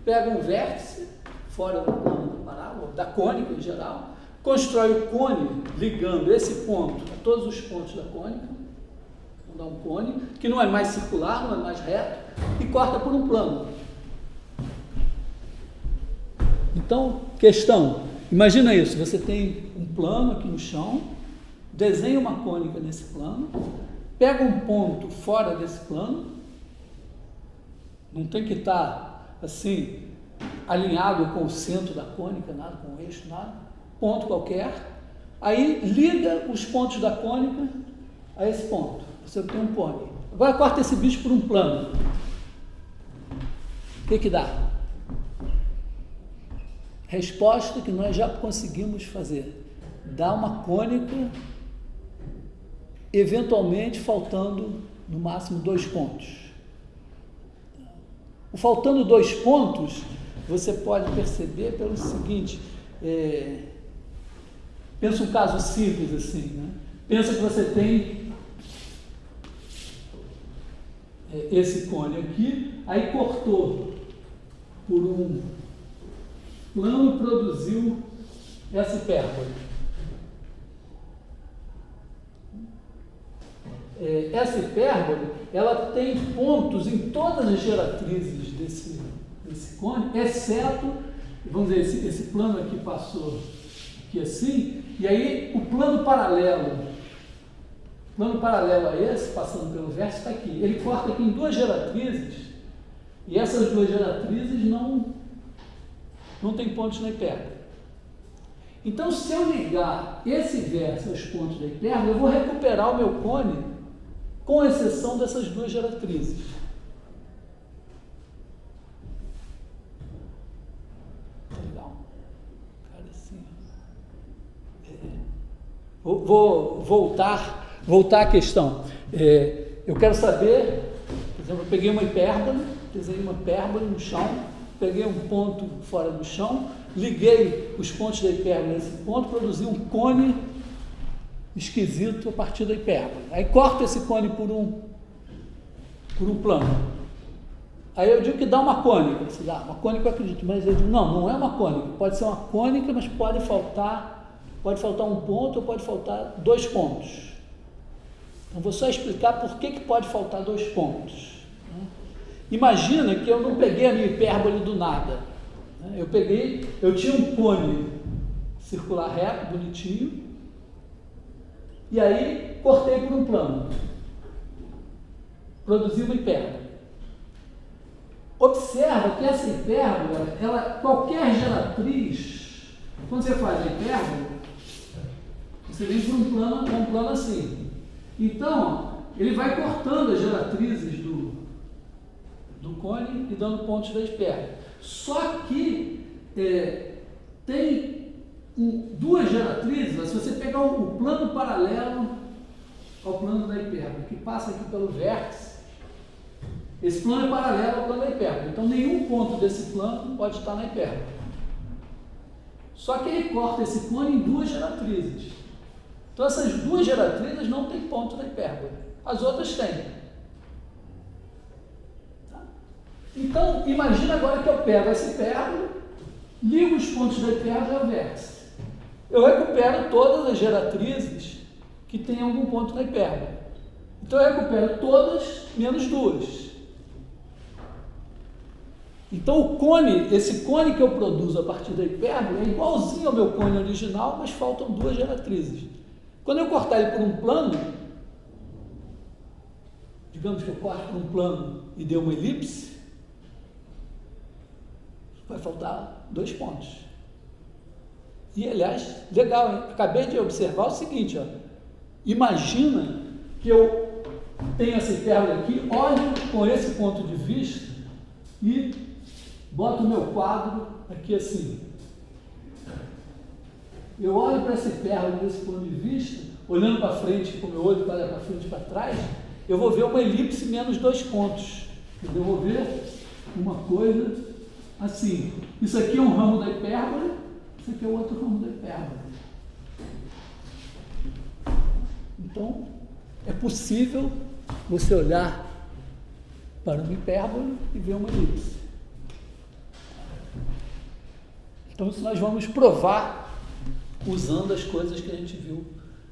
pega um vértice fora do plano da parábola, da cônica em geral, constrói o cone ligando esse ponto a todos os pontos da cônica, vamos dar um cone, que não é mais circular, não é mais reto, e corta por um plano. Então, questão, imagina isso, você tem um plano aqui no chão, desenha uma cônica nesse plano, pega um ponto fora desse plano, não tem que estar assim, alinhado com o centro da cônica, nada, com o eixo, nada, ponto qualquer, aí liga os pontos da cônica a esse ponto, você tem um cone. Agora corta esse bicho por um plano. O que dá? Resposta que nós já conseguimos fazer. Dá uma cônica, eventualmente faltando no máximo 2 pontos. O faltando 2 pontos, você pode perceber pelo seguinte, pensa um caso simples assim, né? Pensa que você tem esse cone aqui, aí cortou por um plano e produziu essa hipérbole. Essa hipérbole, ela tem pontos em todas as geratrizes desse cone, exceto vamos dizer, esse plano aqui passou aqui assim, e aí o plano paralelo a esse, passando pelo vértice, está aqui. Ele corta aqui em duas geratrizes, e essas duas geratrizes não tem pontos na hipérbole. Então, se eu ligar esse vértice aos pontos da hipérbole, eu vou recuperar o meu cone, com exceção dessas duas geratrizes. Legal. Cara, assim. Vou voltar à questão. Eu quero saber, por exemplo, eu peguei uma hipérbole, desenhei uma hipérbole no chão, peguei um ponto fora do chão, liguei os pontos da hipérbole nesse ponto, produzi um cone esquisito a partir da hipérbole. Aí corto esse cone por um plano. Aí eu digo que dá uma cônica. Você dá uma cônica, eu acredito, mas eu digo, não é uma cônica. Pode ser uma cônica, mas pode faltar um ponto ou pode faltar 2 pontos. Então vou só explicar por que pode faltar 2 pontos. Imagina que eu não peguei a minha hipérbole do nada. Eu tinha um cone circular reto, bonitinho, e aí cortei por um plano. Produzi uma hipérbole. Observa que essa hipérbole, qualquer geratriz, quando você faz a hipérbole, você vem por um plano assim. Então, ele vai cortando as geratrizes do cone e dando pontos da hipérbole. Só que tem duas geratrizes, se você pegar o plano paralelo ao plano da hipérbole, que passa aqui pelo vértice, esse plano é paralelo ao plano da hipérbole. Então, nenhum ponto desse plano pode estar na hipérbole. Só que ele corta esse cone em duas geratrizes. Então, essas duas geratrizes não têm ponto na hipérbole. As outras têm. Tá? Então, imagina agora que eu pego essa hipérbole, ligo os pontos da hipérbole ao vértice. Eu recupero todas as geratrizes que têm algum ponto na hipérbole. Então, eu recupero todas menos 2. Então, esse cone que eu produzo a partir da hipérbole é igualzinho ao meu cone original, mas faltam 2 geratrizes. Quando eu cortar ele por um plano, digamos que eu corto por um plano e dê uma elipse, vai faltar 2 pontos. E, aliás, legal, hein? Acabei de observar o seguinte, imagina que eu tenho essa hipérbole aqui, olho com esse ponto de vista e boto o meu quadro aqui assim. Eu olho para essa hipérbole desse ponto de vista, olhando para frente, com o meu olho para frente e para trás, eu vou ver uma elipse menos 2 pontos. Eu vou ver uma coisa assim. Isso aqui é um ramo da hipérbole, isso aqui é o outro ramo da hipérbole. Então, é possível você olhar para uma hipérbole e ver uma elipse. Então, isso nós vamos provar usando as coisas que a gente viu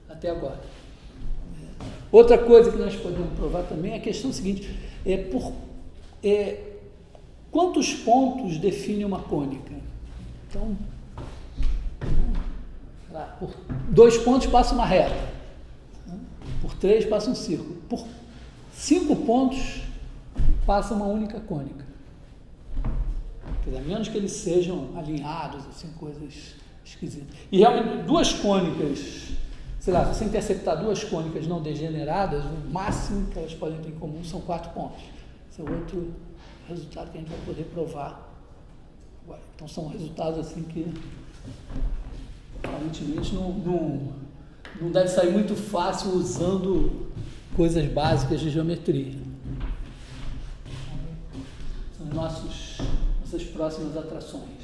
até agora. Outra coisa que nós podemos provar também é a questão seguinte, quantos pontos define uma cônica? Então, por 2 pontos passa uma reta, por 3 passa um círculo, por 5 pontos passa uma única cônica. Quer dizer, a menos que eles sejam alinhados, assim, coisas esquisitas. E realmente, 2 cônicas, sei lá, se você interceptar 2 cônicas não degeneradas, o máximo que elas podem ter em comum são 4 pontos. Esse é outro resultado que a gente vai poder provar agora. Então, são resultados assim que, aparentemente, não deve sair muito fácil usando coisas básicas de geometria. São nossas próximas atrações.